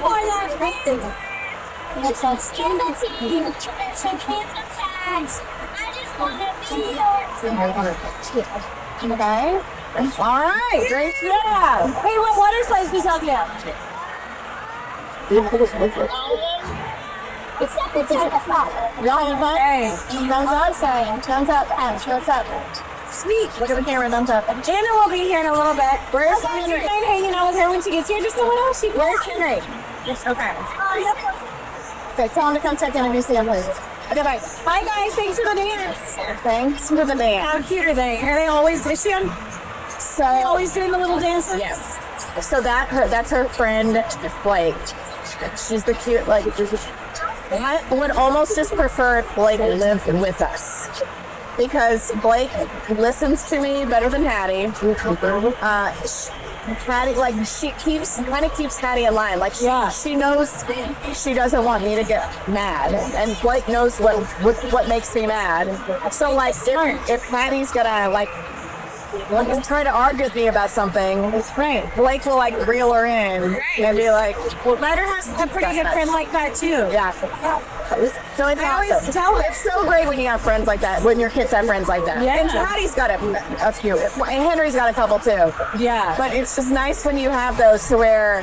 Speaker 4: for that reason. Let's skin the team. Some cancer tags. I just want to be yours.
Speaker 2: Okay. All right. Great job.
Speaker 3: Hey, what water slides we talking about?
Speaker 4: Except it's at the top.
Speaker 2: Y'all having fun?
Speaker 3: Hey.
Speaker 2: Thumbs up, saying. Thumbs up. Thumbs up.
Speaker 3: Sweet.
Speaker 2: Look at the camera. Thumbs up.
Speaker 3: Anna will be here in a little bit.
Speaker 2: Where's
Speaker 3: I'm
Speaker 2: Henry?
Speaker 3: hanging out with her when she gets here. Just so what else she
Speaker 2: Where's Henry?
Speaker 3: Okay.
Speaker 2: Okay, tell him to come check in if you see him, please. Okay, bye.
Speaker 3: Bye, guys. Thanks for the dance.
Speaker 2: Thanks for the dance.
Speaker 3: How cute are they? Are they always? Is she on?
Speaker 2: So
Speaker 3: Always doing the little dances?
Speaker 2: yes. So that's her friend Blake. She's the cute I would almost just prefer if Blake lived with us. Because Blake listens to me better than Hattie. Hattie, she kind of keeps Hattie in line. She knows she doesn't want me to get mad, and Blake knows what makes me mad. So if Hattie's gonna try to argue with me about something, Blake will reel her in and be like,
Speaker 3: Well, Ryder has a pretty good friend like that too.
Speaker 2: yeah. So it's
Speaker 3: I always
Speaker 2: awesome.
Speaker 3: tell her.
Speaker 2: It's so great when you have friends like that, when your kids have friends like that.
Speaker 3: Yeah.
Speaker 2: And Hattie's got a few. And Henry's got a couple too.
Speaker 3: Yeah.
Speaker 2: But it's just nice when you have those to where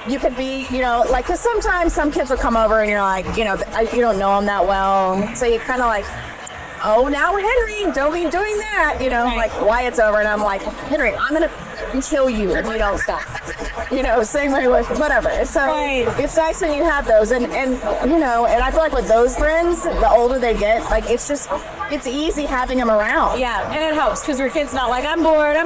Speaker 2: you could be, because sometimes some kids will come over and you're like, you don't know them that well. So you kind of oh, now Henry, don't be doing that. Wyatt's over and I'm like, Henry, I'm going to kill you if you don't stop. Same way with whatever. It's nice when you have those. And I feel like with those friends, the older they get, it's easy having them around.
Speaker 3: Yeah, and it helps because your kid's not like, I'm bored.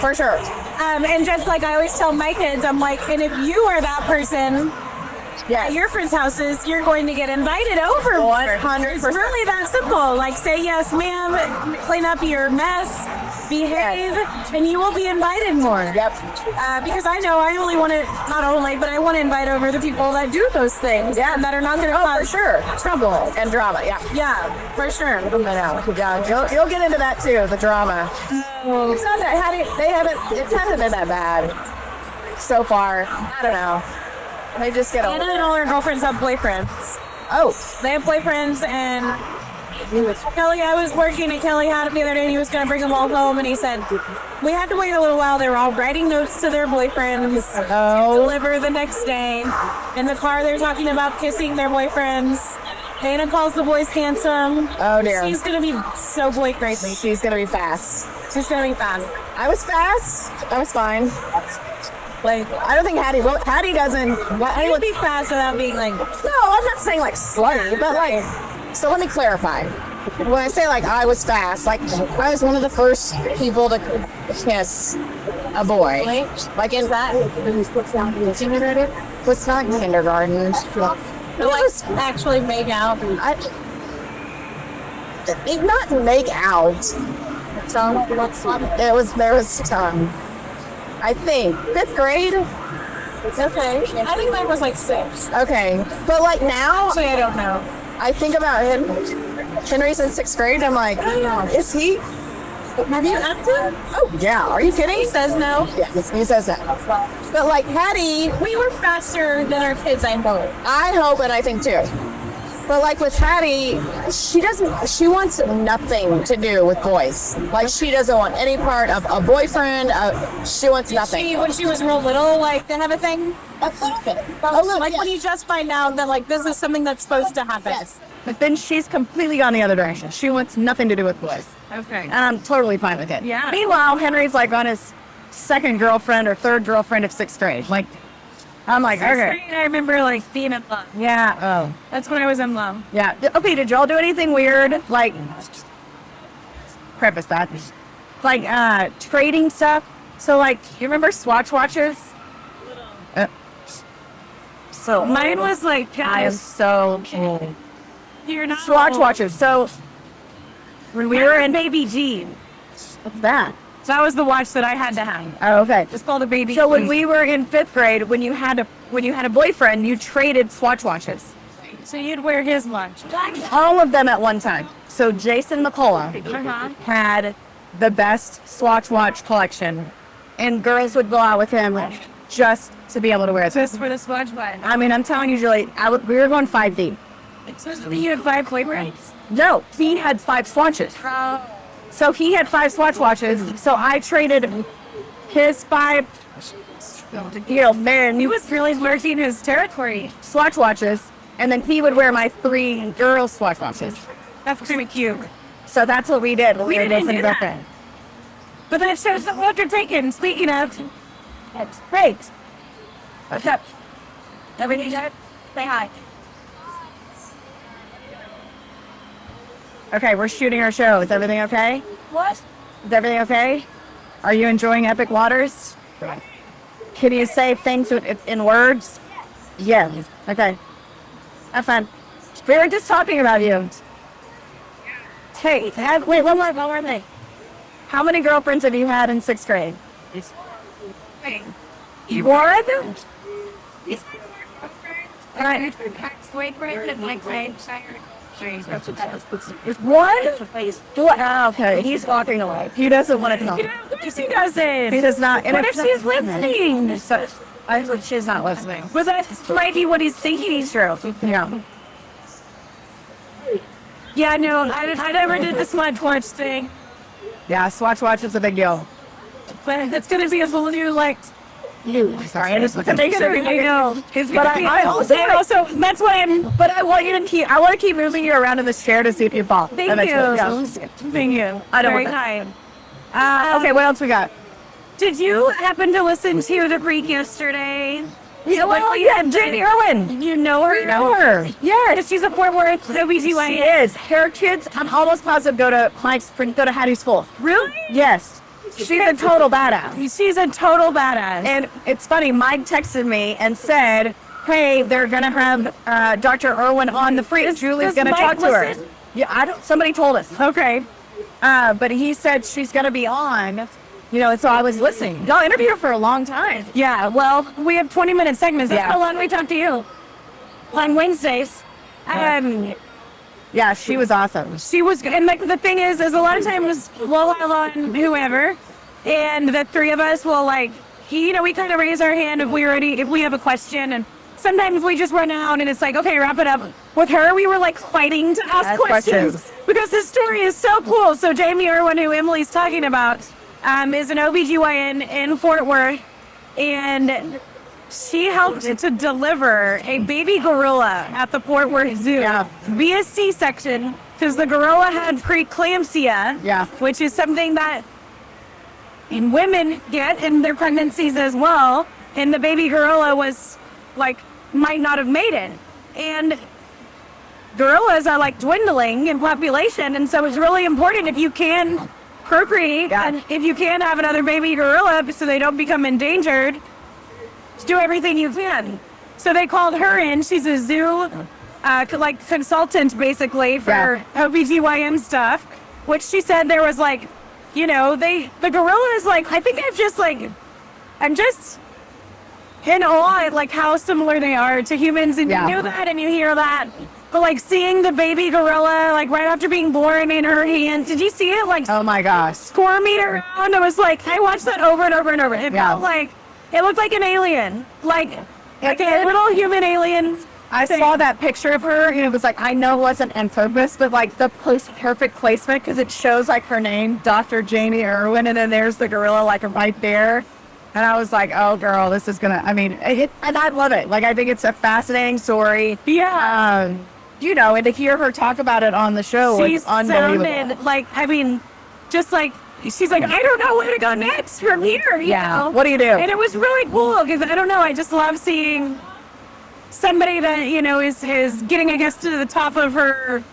Speaker 2: For sure.
Speaker 3: And just like I always tell my kids, I'm like, and if you are that person at your friends' houses, you're going to get invited over.
Speaker 2: 100%.
Speaker 3: It's really that simple. Say yes, ma'am, clean up your mess, behave, and you will be invited more.
Speaker 2: Yep.
Speaker 3: Because I know I only want to, but I want to invite over the people that do those things.
Speaker 2: Yeah.
Speaker 3: And that are not going to
Speaker 2: Oh,
Speaker 3: cause
Speaker 2: for sure.
Speaker 3: trouble.
Speaker 2: And drama, yeah.
Speaker 3: Yeah, for sure.
Speaker 2: Yeah, you'll get into that too, the drama. It's not that it hasn't been that bad. so far. I don't know. They just get
Speaker 3: Anna
Speaker 2: older.
Speaker 3: and all her girlfriends have boyfriends.
Speaker 2: Oh,
Speaker 3: They have boyfriends, and Kelly, I was working at Kelly had him the other day, and he was going to bring them all home, and he said, we had to wait a little while. They were all writing notes to their boyfriends to deliver the next day. In the car, they're talking about kissing their boyfriends. Anna calls the boys handsome.
Speaker 2: oh dear.
Speaker 3: She's going to be so boy crazy.
Speaker 2: She's gonna be fast.
Speaker 3: She's going to be fast.
Speaker 2: I was fast. I was fine. Like, I don't think Hattie will. Hattie doesn't. Hattie
Speaker 3: You
Speaker 2: would
Speaker 3: would be fast without being like,
Speaker 2: No, I'm not saying like slutty, but like, so let me clarify. When I say like I was fast, like I was one of the first people to kiss a boy. Like in that, was not kindergarten. It was
Speaker 3: actually make out.
Speaker 2: not make out. There was tongue. I think 5th grade.
Speaker 3: It's okay. I think mine was like 6.
Speaker 2: Okay, but like now,
Speaker 3: Actually, I don't know.
Speaker 2: I think about him. Henry's in 6th grade. I'm like, is he?
Speaker 3: Have you asked him?
Speaker 2: Oh yeah. Are you kidding?
Speaker 3: He says no.
Speaker 2: Yes, he says that. But like Hattie,
Speaker 3: We were faster than our kids, I know.
Speaker 2: I hope and I think too. But like with Hattie, she wants nothing to do with boys. Like she doesn't want any part of a boyfriend. She wants nothing.
Speaker 3: When she was real little, like, to have a thing?
Speaker 2: A little bit. A little,
Speaker 3: Like, when you just find out that, like, this is something that's supposed to happen.
Speaker 2: Yes.
Speaker 5: But then she's completely gone the other direction. She wants nothing to do with boys.
Speaker 3: Okay.
Speaker 5: And I'm totally fine with it.
Speaker 3: Yeah.
Speaker 5: Meanwhile, Henry's like on his 2nd girlfriend or 3rd girlfriend of 6th grade. Like, I'm like, okay.
Speaker 3: I remember, like, being in love.
Speaker 5: Yeah. Oh.
Speaker 3: That's when I was in love.
Speaker 5: Yeah. Okay, did y'all do anything weird? Like, preface that. Like, trading stuff? So, like, you remember Swatch watches? So
Speaker 3: Mine was, like,
Speaker 5: I am so old.
Speaker 3: you're not
Speaker 5: Swatch
Speaker 3: old.
Speaker 5: watches. So, when we were in
Speaker 3: Baby G.
Speaker 5: what's that?
Speaker 3: So that was the watch that I had to have.
Speaker 5: Oh, okay.
Speaker 3: It's called a Baby
Speaker 5: So when
Speaker 3: G.
Speaker 5: we were in 5th grade, when you had a boyfriend, you traded Swatch watches.
Speaker 3: So you'd wear his watch.
Speaker 5: All of them at one time. So Jason McCullough
Speaker 3: Uh-huh.
Speaker 5: had the best Swatch watch collection, and girls would go out with him just to be able to wear it.
Speaker 3: Just for the Swatch watch.
Speaker 5: I mean, I'm telling you, Julie, we were going 5 deep.
Speaker 3: So you had 5 boyfriends?
Speaker 5: No, he had 5 swatches. So he had 5 Swatch watches. So I traded his 5, man,
Speaker 3: He was really working his territory.
Speaker 5: Swatch watches, and then he would wear my 3 girl Swatch watches.
Speaker 3: That's pretty cute.
Speaker 5: So that's what we did.
Speaker 3: We
Speaker 5: were
Speaker 3: didn't
Speaker 5: boyfriend
Speaker 3: do
Speaker 5: and
Speaker 3: that.
Speaker 5: girlfriend.
Speaker 3: But that shows the what you're taking. Speaking of,
Speaker 5: Great.
Speaker 3: what's up? Everything good? Say hi.
Speaker 5: Okay, we're shooting our show. Is everything okay?
Speaker 3: What?
Speaker 5: Is everything okay? Are you enjoying Epic Waters? Can you say things in words? Yeah. Okay. Have fun. We were just talking about you. Hey, wait, one more thing. How many girlfriends have you had in 6th grade?
Speaker 3: Wait.
Speaker 5: One?
Speaker 3: Right. Ex-boyfriend and like
Speaker 5: One? Oh, okay, he's walking away. He doesn't want to talk.
Speaker 3: He doesn't.
Speaker 5: He does not. And
Speaker 3: What if she's listening?
Speaker 5: So, I think she's not listening.
Speaker 3: Was that might be what he's thinking he's true?
Speaker 5: Yeah.
Speaker 3: Yeah, no, I never did the Swatch watch thing.
Speaker 5: Yeah, Swatch watch is a big deal.
Speaker 3: But it's gonna be a whole new like.
Speaker 5: Sorry, I just want to make sure
Speaker 3: I know. It's
Speaker 5: But
Speaker 3: gonna be.
Speaker 5: I also-
Speaker 3: and also that's why I'm.
Speaker 5: But I want you to keep. I want to keep moving you around in this chair to see if you fall.
Speaker 3: Thank
Speaker 5: That makes
Speaker 3: you.
Speaker 5: sense. Yeah.
Speaker 3: Thank you.
Speaker 5: I don't
Speaker 3: Very
Speaker 5: want
Speaker 3: kind.
Speaker 5: Okay, what else we got?
Speaker 3: Did you happen to listen to the freak yesterday?
Speaker 5: Yeah, well, yeah, Jenny Erwin.
Speaker 3: You know her?
Speaker 5: We know her. Yes,
Speaker 3: She's a Fort Worth
Speaker 5: she
Speaker 3: OB-GYN.
Speaker 5: is. Her kids, I'm almost positive go to Hattie's school.
Speaker 3: Really?
Speaker 5: Yes, she's a total badass.
Speaker 3: She's a total badass.
Speaker 5: And it's funny, Mike texted me and said, hey, they're going to have Dr. Erwin on the freak. Julie's
Speaker 3: does
Speaker 5: going to
Speaker 3: Mike
Speaker 5: talk to her.
Speaker 3: listen?
Speaker 5: Yeah, somebody told us.
Speaker 3: Okay.
Speaker 5: But he said she's going to be on, and so I was listening. Y'all interviewed her for a long time.
Speaker 3: Yeah, well, we have 20-minute segments. That's
Speaker 5: Yeah.
Speaker 3: how long we talk to you. On Wednesdays.
Speaker 5: Yeah, she was awesome.
Speaker 3: She was good. And like the thing is a lot of times we'll have on whoever, and the 3 of us will like we kind of raise our hand if we have a question, and sometimes we just run out and it's like, okay, wrap it up. With her, we were like fighting to ask questions because this story is so cool. So Jamie Erwin, who Emily's talking about, is an OB-GYN in Fort Worth, and she helped to deliver a baby gorilla at the Fort Worth Zoo via C-section because the gorilla had preeclampsia, which is something that women get in their pregnancies as well. And the baby gorilla was might not have made it. And gorillas are dwindling in population. And so it's really important if you can procreate and if you can have another baby gorilla so they don't become endangered, do everything you can. So they called her in. She's a zoo consultant basically for OB-GYN stuff, which she said there was the gorilla is I think I'm just in awe at how similar they are to humans, and you knew that and you hear that. But seeing the baby gorilla right after being born in her hands, did you see it
Speaker 5: oh my gosh,
Speaker 3: squirming around? I was I watched that over and over and over. It felt it looked like an alien, a little human alien.
Speaker 5: I saw that picture of her, and it was I know it wasn't on purpose, but the perfect placement, because it shows her name, Dr. Jamie Erwin, and then there's the gorilla right there. And I was oh girl, this is gonna, and I love it. I think it's a fascinating story.
Speaker 3: Yeah.
Speaker 5: And to hear her talk about it on the show, it's unbelievable.
Speaker 3: Sounded just she's I don't know where to go next from here. You know?
Speaker 5: What do you do?
Speaker 3: And it was really cool because I don't know, I just love seeing somebody that is getting to the top of her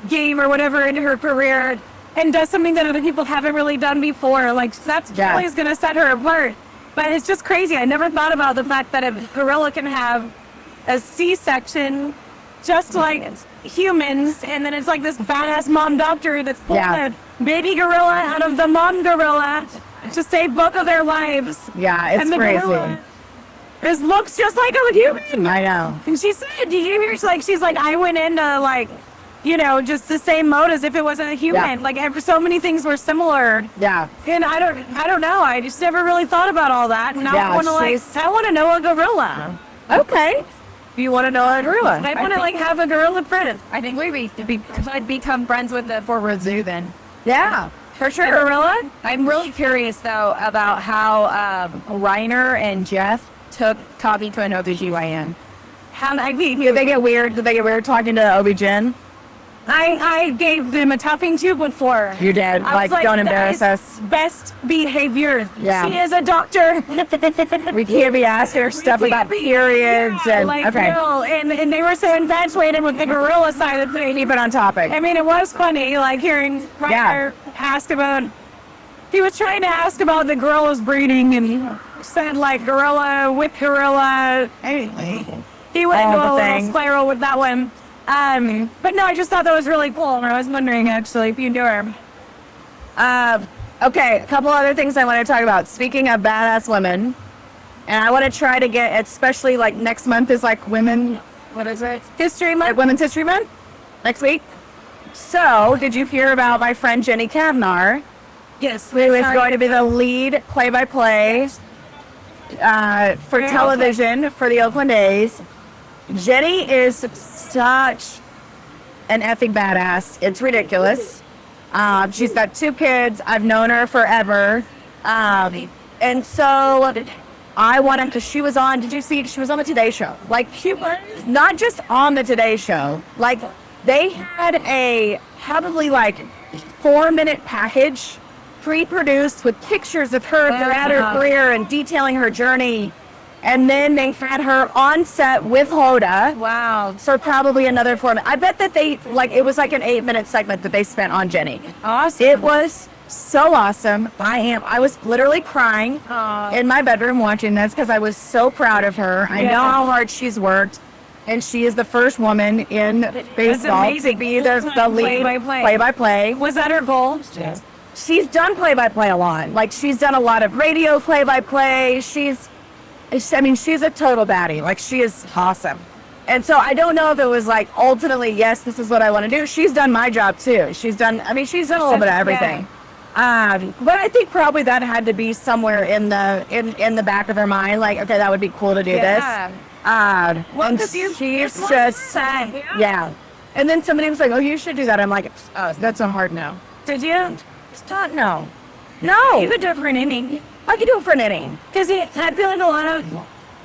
Speaker 3: game or whatever in her career and does something that other people haven't really done before. That's really is going to set her apart. But it's just crazy. I never thought about the fact that a gorilla can have a C-section just like humans, and then it's this badass mom doctor that's pulling a baby gorilla out of the mom gorilla to save both of their lives.
Speaker 5: Yeah, it's crazy.
Speaker 3: This looks just like a human.
Speaker 5: I know.
Speaker 3: And she said, did you hear? She's I went into just the same mode as if it wasn't a human. So many things were similar.
Speaker 5: Yeah.
Speaker 3: And I don't know. I just never really thought about all that. And now I want to I want to know a gorilla.
Speaker 5: Okay. You want to know a gorilla?
Speaker 3: I want to have a gorilla friend.
Speaker 6: I think I'd become friends with the Fort Worth Zoo then.
Speaker 5: Yeah, for sure.
Speaker 3: Gorilla?
Speaker 6: I'm really curious though about how Reiner and Jeff took Tommy to an OB-GYN.
Speaker 5: Did they get weird? Did they get weird talking to OB-GYN?
Speaker 3: I gave them a topping tube before.
Speaker 5: You did? Don't embarrass us.
Speaker 3: Best behavior.
Speaker 5: Yeah.
Speaker 3: She is a doctor.
Speaker 5: We can't be asking her stuff about periods and
Speaker 3: no. And they were so infatuated with the gorilla side of things.
Speaker 5: Keep it on topic.
Speaker 3: It was funny, hearing Ryder ask about. He was trying to ask about the gorilla's breeding, and he said gorilla with gorilla. Anyway, he went into a little spiral with that one. But no, I just thought that was really cool, and I was wondering actually if you knew her.
Speaker 5: Okay, a couple other things I want to talk about. Speaking of badass women, and I want to try to get, especially next month is women, what is it?
Speaker 3: History Month?
Speaker 5: Women's History Month? Next week? So, did you hear about my friend Jenny Cavnar?
Speaker 3: Yes.
Speaker 5: Who is going to be the lead play-by-play for television for the Oakland A's. Jenny is such an effing badass. It's ridiculous. She's got 2 kids. I've known her forever. And so I wanted to, she was on the Today Show.
Speaker 3: She was?
Speaker 5: Not just on the Today Show. They had a probably 4-minute package pre-produced with pictures of her throughout her career and detailing her journey. And then they had her on set with Hoda.
Speaker 3: Wow.
Speaker 5: So probably another 4 minutes. I bet that they, it was an 8-minute segment that they spent on Jenny.
Speaker 3: Awesome.
Speaker 5: It was so awesome. I was literally crying in my bedroom watching this because I was so proud of her. I know how hard she's worked. And she is the first woman in baseball to be the lead play-by-play.
Speaker 3: Was that her goal?
Speaker 5: She's done play-by-play a lot. She's done a lot of radio play-by-play. She's a total baddie. She is awesome. And so I don't know if it was ultimately, yes, this is what I want to do. She's done my job too. She's done a little bit of everything. But I think probably that had to be somewhere in the back of her mind, like, okay, that would be cool to do
Speaker 6: Yeah.
Speaker 5: this.
Speaker 6: Well,
Speaker 5: And
Speaker 6: 'cause
Speaker 5: she's
Speaker 6: it's
Speaker 5: just
Speaker 6: sad.
Speaker 5: yeah. And then somebody was like, "Oh, you should do that." I'm like, "Oh, that's a hard no."
Speaker 6: Did you?
Speaker 5: It's not no. No,
Speaker 6: You could do it for an inning.
Speaker 5: I could do it for an inning.
Speaker 6: Because I feel like a lot of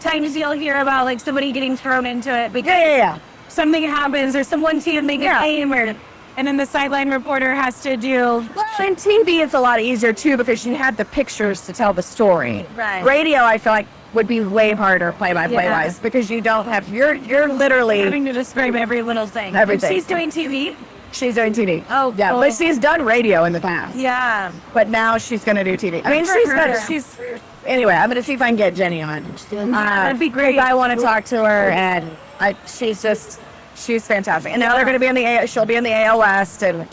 Speaker 6: times you'll hear about like somebody getting thrown into it because
Speaker 5: Yeah.
Speaker 6: something happens or someone can't make a game and then the sideline reporter has to do.
Speaker 5: In TV, it's a lot easier too because you had the pictures to tell the story.
Speaker 6: Right.
Speaker 5: Radio, I feel like would be way harder play-by-play wise because you don't have you're literally
Speaker 6: Having to describe every little thing.
Speaker 5: Everything.
Speaker 6: And she's doing TV.
Speaker 5: she's doing TV.
Speaker 6: Oh,
Speaker 5: yeah,
Speaker 6: cool.
Speaker 5: but she's done radio in the past.
Speaker 6: Yeah.
Speaker 5: But now she's gonna do TV. I mean,
Speaker 6: for
Speaker 5: she's
Speaker 6: her.
Speaker 5: got she's anyway. I'm gonna see if I can get Jenny on.
Speaker 6: That'd be great.
Speaker 5: I want to talk to her, and she's fantastic. And now they're gonna be in the she'll be in the AL West, and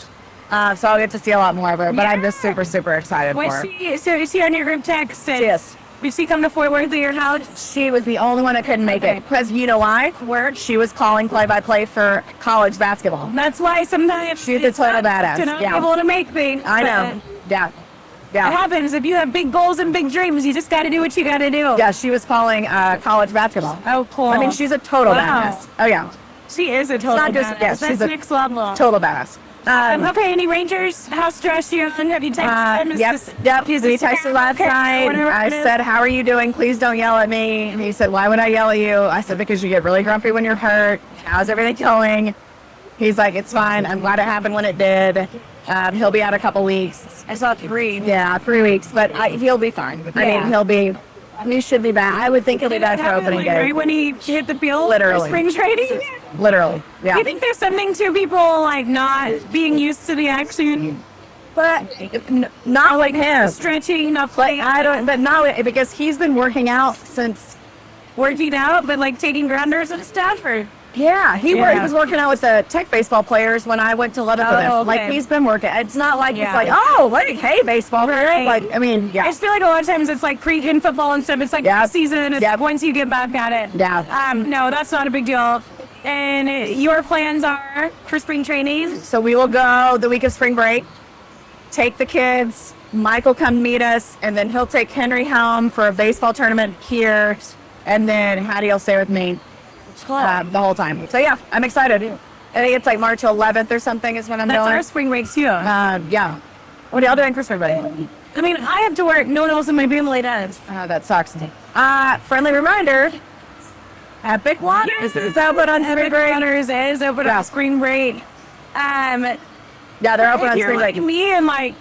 Speaker 5: so I'll get to see a lot more of her. But I'm just super excited for her.
Speaker 6: Is she on your group text? And
Speaker 5: Yes.
Speaker 6: Did she come to Fort Worth to your house?
Speaker 5: She was the only one that couldn't make it because you know why? She was calling play-by-play for college basketball.
Speaker 6: That's why sometimes
Speaker 5: She's a total badass.
Speaker 6: to not
Speaker 5: Yeah.
Speaker 6: be able to make things.
Speaker 5: I know. Yeah.
Speaker 6: It
Speaker 5: Yeah.
Speaker 6: happens. If you have big goals and big dreams, you just got to do what you got to do.
Speaker 5: Yeah, she was calling college basketball.
Speaker 6: Oh, cool.
Speaker 5: I mean, she's a total
Speaker 6: Wow.
Speaker 5: badass. Oh, yeah.
Speaker 6: She is a total
Speaker 5: not just-
Speaker 6: badass.
Speaker 5: yeah,
Speaker 6: That's
Speaker 5: she's a
Speaker 6: next level.
Speaker 5: Total badass.
Speaker 6: Okay, any Rangers? How stressed you? Have you texted him?
Speaker 5: Yep. We texted last night.
Speaker 6: whatever
Speaker 5: I
Speaker 6: it is.
Speaker 5: said, "How are you doing? Please don't yell at me." And he said, "Why would I yell at you?" I said, "Because you get really grumpy when you're hurt. How's everything going?" He's like, "It's fine. I'm glad it happened when it did. He'll be out a couple weeks."
Speaker 6: I saw 3.
Speaker 5: Yeah, 3 weeks, but he'll be fine. I mean, he should be back. I would think he'll be back for opening day.
Speaker 6: Right when he hit the field
Speaker 5: Literally.
Speaker 6: for spring training?
Speaker 5: Literally. Yeah.
Speaker 6: Do you think there's something to people like not being used to the action?
Speaker 5: But not like him.
Speaker 6: Stretching, not
Speaker 5: Like
Speaker 6: playing,
Speaker 5: I don't. But no, because he's been working out since.
Speaker 6: working out, but like taking grounders and stuff? Or
Speaker 5: Yeah, he was working out with the tech baseball players when I went to Lubbock with him.
Speaker 6: Oh,
Speaker 5: Like
Speaker 6: okay.
Speaker 5: he's been working. It's not like
Speaker 6: Yeah.
Speaker 5: it's like, oh, like hey, baseball.
Speaker 6: Right.
Speaker 5: Like I mean,
Speaker 6: I
Speaker 5: yeah,
Speaker 6: just feel like a lot of times it's like in football and stuff. It's like
Speaker 5: Yeah.
Speaker 6: season. It's
Speaker 5: Yeah.
Speaker 6: once you get back at it.
Speaker 5: yeah.
Speaker 6: No, that's not a big deal. And your plans are for spring training?
Speaker 5: So we will go the week of spring break. Take the kids. Mike will come meet us, and then he'll take Henry home for a baseball tournament here, and then Hattie will stay with me the whole time. So yeah, I'm excited. I think it's like March 11th or something is when I'm
Speaker 6: That's
Speaker 5: going.
Speaker 6: our spring break too.
Speaker 5: Yeah. What are y'all doing for spring break?
Speaker 6: I mean, I have to work. No one else in my family does.
Speaker 5: That sucks. Friendly reminder. Epic Waters is open on spring
Speaker 6: Epic
Speaker 5: break.
Speaker 6: Waters is open
Speaker 5: Yeah.
Speaker 6: on spring break.
Speaker 5: Yeah, they're open on
Speaker 6: If you're
Speaker 5: spring
Speaker 6: like
Speaker 5: break.
Speaker 6: me and like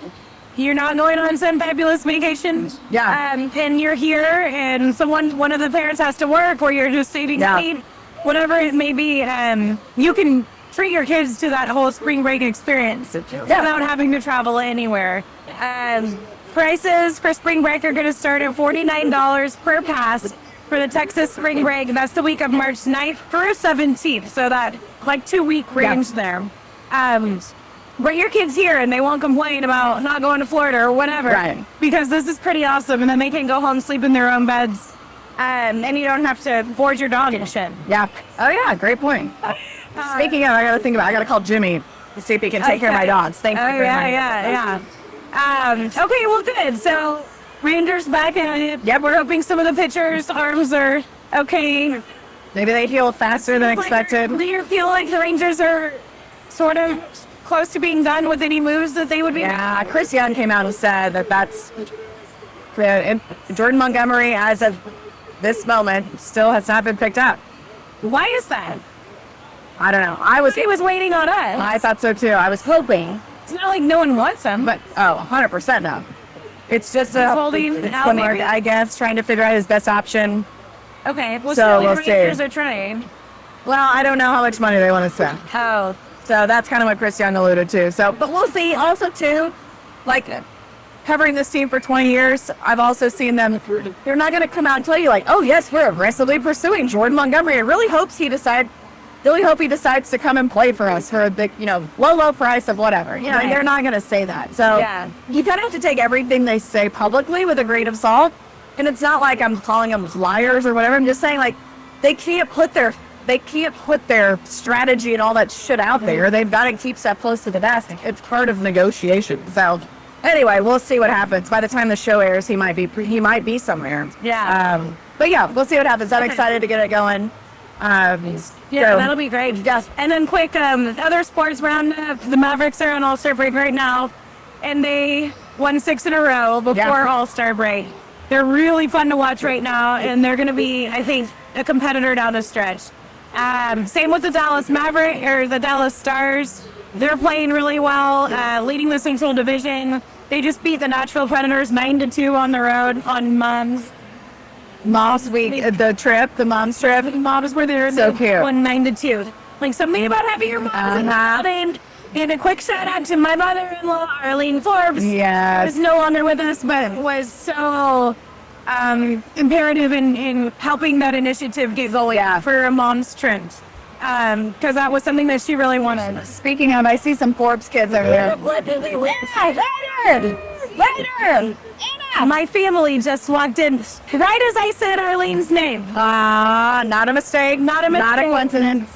Speaker 6: you're not going on some fabulous vacation.
Speaker 5: Yeah.
Speaker 6: And you're here and one of the parents has to work or you're just saving
Speaker 5: Yeah.
Speaker 6: money, whatever it may be, you can treat your kids to that whole spring break experience without having to travel anywhere. Prices for spring break are going to start at $49 per pass for the Texas spring break. That's the week of March 9th through 17th. So that like 2-week range there. Bring your kids here and they won't complain about not going to Florida or whatever.
Speaker 5: Right.
Speaker 6: Because this is pretty awesome and then they can go home, sleep in their own beds. And you don't have to board your dog and shit.
Speaker 5: Yeah. Oh yeah, great point. Speaking of, I gotta call Jimmy to see if he can take care of my dogs. Thank you.
Speaker 6: Oh, yeah. Okay, well, good. So, Rangers back at it.
Speaker 5: Yep.
Speaker 6: We're hoping some of the pitchers' arms are okay.
Speaker 5: Maybe they heal faster than expected.
Speaker 6: Do you feel like the Rangers are sort of close to being done with any moves that they would be?
Speaker 5: Yeah, Chris Young came out and said that's Jordan Montgomery, as of this moment, still has not been picked up.
Speaker 6: Why is that?
Speaker 5: I don't know.
Speaker 6: He was waiting on us.
Speaker 5: I thought so too. I was hoping,
Speaker 6: It's not like no one wants him.
Speaker 5: but 100% no. It's just a
Speaker 6: holding out
Speaker 5: slim
Speaker 6: maybe.
Speaker 5: market, I guess, trying to figure out his best option.
Speaker 6: Okay, well,
Speaker 5: So
Speaker 6: the
Speaker 5: we'll see.
Speaker 6: Rangers are trying.
Speaker 5: Well, I don't know how much money they want to spend.
Speaker 6: Oh,
Speaker 5: So that's kind of what Chris Young alluded to. So, but we'll see. Also, too, like covering this team for 20 years, I've also seen them. They're not going to come out and tell you like, "Oh yes, we're aggressively pursuing Jordan Montgomery." I really hope he decides to come and play for us for a big, low price of whatever.
Speaker 6: Right.
Speaker 5: They're not going to say that. So
Speaker 6: Yeah.
Speaker 5: you kind of have to take everything they say publicly with a grain of salt. And it's not like I'm calling them liars or whatever. I'm just saying like they can't put their strategy and all that shit out there. They've got to keep stuff close to the vest. It's part of negotiation. So Anyway, we'll see what happens. By the time the show airs, he might be somewhere.
Speaker 6: Yeah.
Speaker 5: But yeah, we'll see what happens. I'm excited to get it going.
Speaker 6: Yeah,
Speaker 5: so-
Speaker 6: that'll be great.
Speaker 5: Yes.
Speaker 6: And then quick, other sports roundup. The Mavericks are on All-Star break right now, and they won 6 in a row before All-Star break. They're really fun to watch right now, and they're going to be, I think, a competitor down the stretch. Same with the Dallas Mavericks, or the Dallas Stars. They're playing really well, leading the Central Division. They just beat the Nashville Predators 9-2 on the road on
Speaker 5: Mom's week, the mom's trip.
Speaker 6: Moms were there.
Speaker 5: So cute.
Speaker 6: Won 9-2. Like something about having your mom in the building. And a quick shout out to my mother-in-law, Arlene Forbes.
Speaker 5: Yes.
Speaker 6: Who's no longer with us, but was so imperative in helping that initiative get going for a mom's trip. Because that was something that she really wanted.
Speaker 5: Speaking of, I see some Forbes kids over here.
Speaker 6: Later! My family just walked in right as I said Arlene's name.
Speaker 5: Not a mistake. Not a coincidence.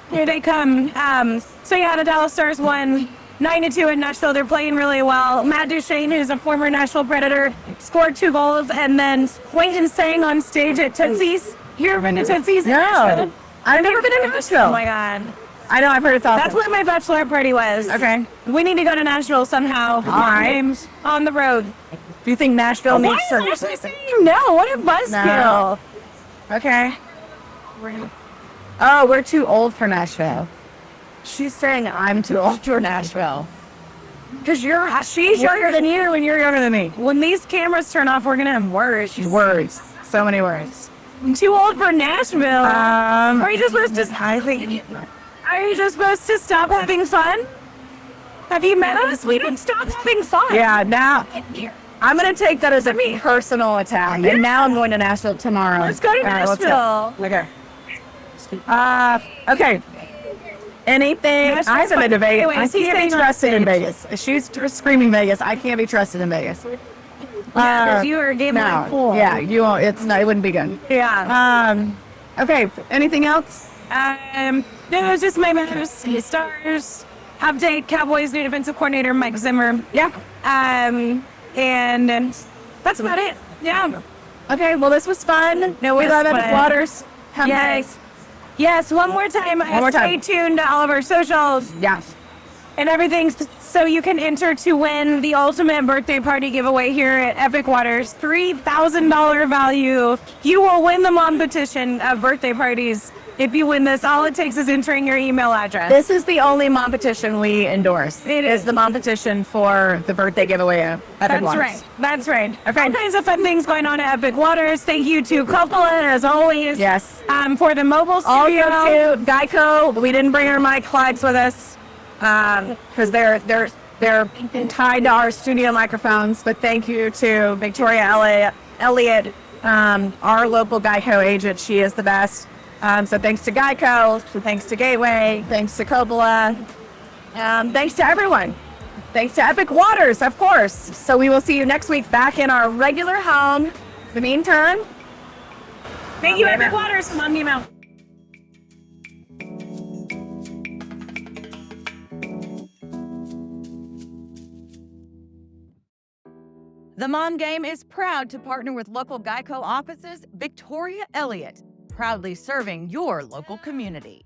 Speaker 6: Here they come. So yeah, the Dallas Stars won 9-2 in Nashville. They're playing really well. Matt Duchene, who's a former Nashville Predator, scored 2 goals, and then went and sang on stage at Tootsie's. You ever been to Tootsie's?
Speaker 5: No. I've never been to Nashville.
Speaker 6: Oh my God.
Speaker 5: I know, I've heard it's awesome.
Speaker 6: That's where my bachelor party was.
Speaker 5: Okay.
Speaker 6: We need to go to Nashville somehow.
Speaker 5: All right.
Speaker 6: On the road.
Speaker 5: Do you think Nashville needs
Speaker 6: Why is Ashley saying no? What a buzzkill.
Speaker 5: No. Okay. Oh, we're too old for Nashville. She's saying I'm too old for Nashville. Because she's younger than you and you're younger than me.
Speaker 6: When these cameras turn off, we're going to have words.
Speaker 5: Words. So many words.
Speaker 6: I'm too old for Nashville. Are you just supposed to... Are you just supposed to stop having fun? Have you met us? We don't stop having fun.
Speaker 5: Yeah, now I'm going to take that as a personal attack. And now I'm going to Nashville tomorrow.
Speaker 6: Let's go to Nashville.
Speaker 5: Okay. Okay. Anything?
Speaker 6: Nashville's
Speaker 5: I haven't been to
Speaker 6: fun.
Speaker 5: Vegas.
Speaker 6: Anyways,
Speaker 5: I
Speaker 6: he's
Speaker 5: can't be
Speaker 6: staying on
Speaker 5: trusted in
Speaker 6: stage.
Speaker 5: Vegas. She's screaming Vegas. I can't be trusted in Vegas.
Speaker 6: Yeah, you are a game
Speaker 5: No.
Speaker 6: fool.
Speaker 5: Yeah, you won't. It wouldn't be good.
Speaker 6: Yeah.
Speaker 5: Okay. Anything else?
Speaker 6: No, it's just my Mavericks, Stars, update, Cowboys new defensive coordinator, Mike Zimmer.
Speaker 5: Yeah.
Speaker 6: And that's about it. Yeah.
Speaker 5: Okay. Well, this was fun.
Speaker 6: No,
Speaker 5: we
Speaker 6: it was
Speaker 5: love Epic
Speaker 6: fun.
Speaker 5: Waters.
Speaker 6: Yes, one more time. Stay tuned to all of our socials.
Speaker 5: Yeah.
Speaker 6: And everything so you can enter to win the ultimate birthday party giveaway here at Epic Waters. $3,000 value. You will win the Mom-petition of birthday parties. If you win this, all it takes is entering your email address.
Speaker 5: This is the only Mom-petition we endorse. It is the Mom-petition for the birthday giveaway at Epic Waters.
Speaker 6: That's right. Okay. All kinds of fun things going on at Epic Waters. Thank you to Coppola, as always.
Speaker 5: Yes.
Speaker 6: For the mobile studio.
Speaker 5: Also to Geico. We didn't bring our Mike Clydes with us because they're tied to our studio microphones. But thank you to Victoria Elliott, our local Geico agent. She is the best. So thanks to Geico, thanks to Gateway, thanks to Coppola, thanks to everyone. Thanks to Epic Waters, of course. So we will see you next week back in our regular home. In the meantime,
Speaker 6: Thank you, Epic Waters. Mom, email.
Speaker 7: The Mom Game is proud to partner with local Geico offices, Victoria Elliott, proudly serving your local community.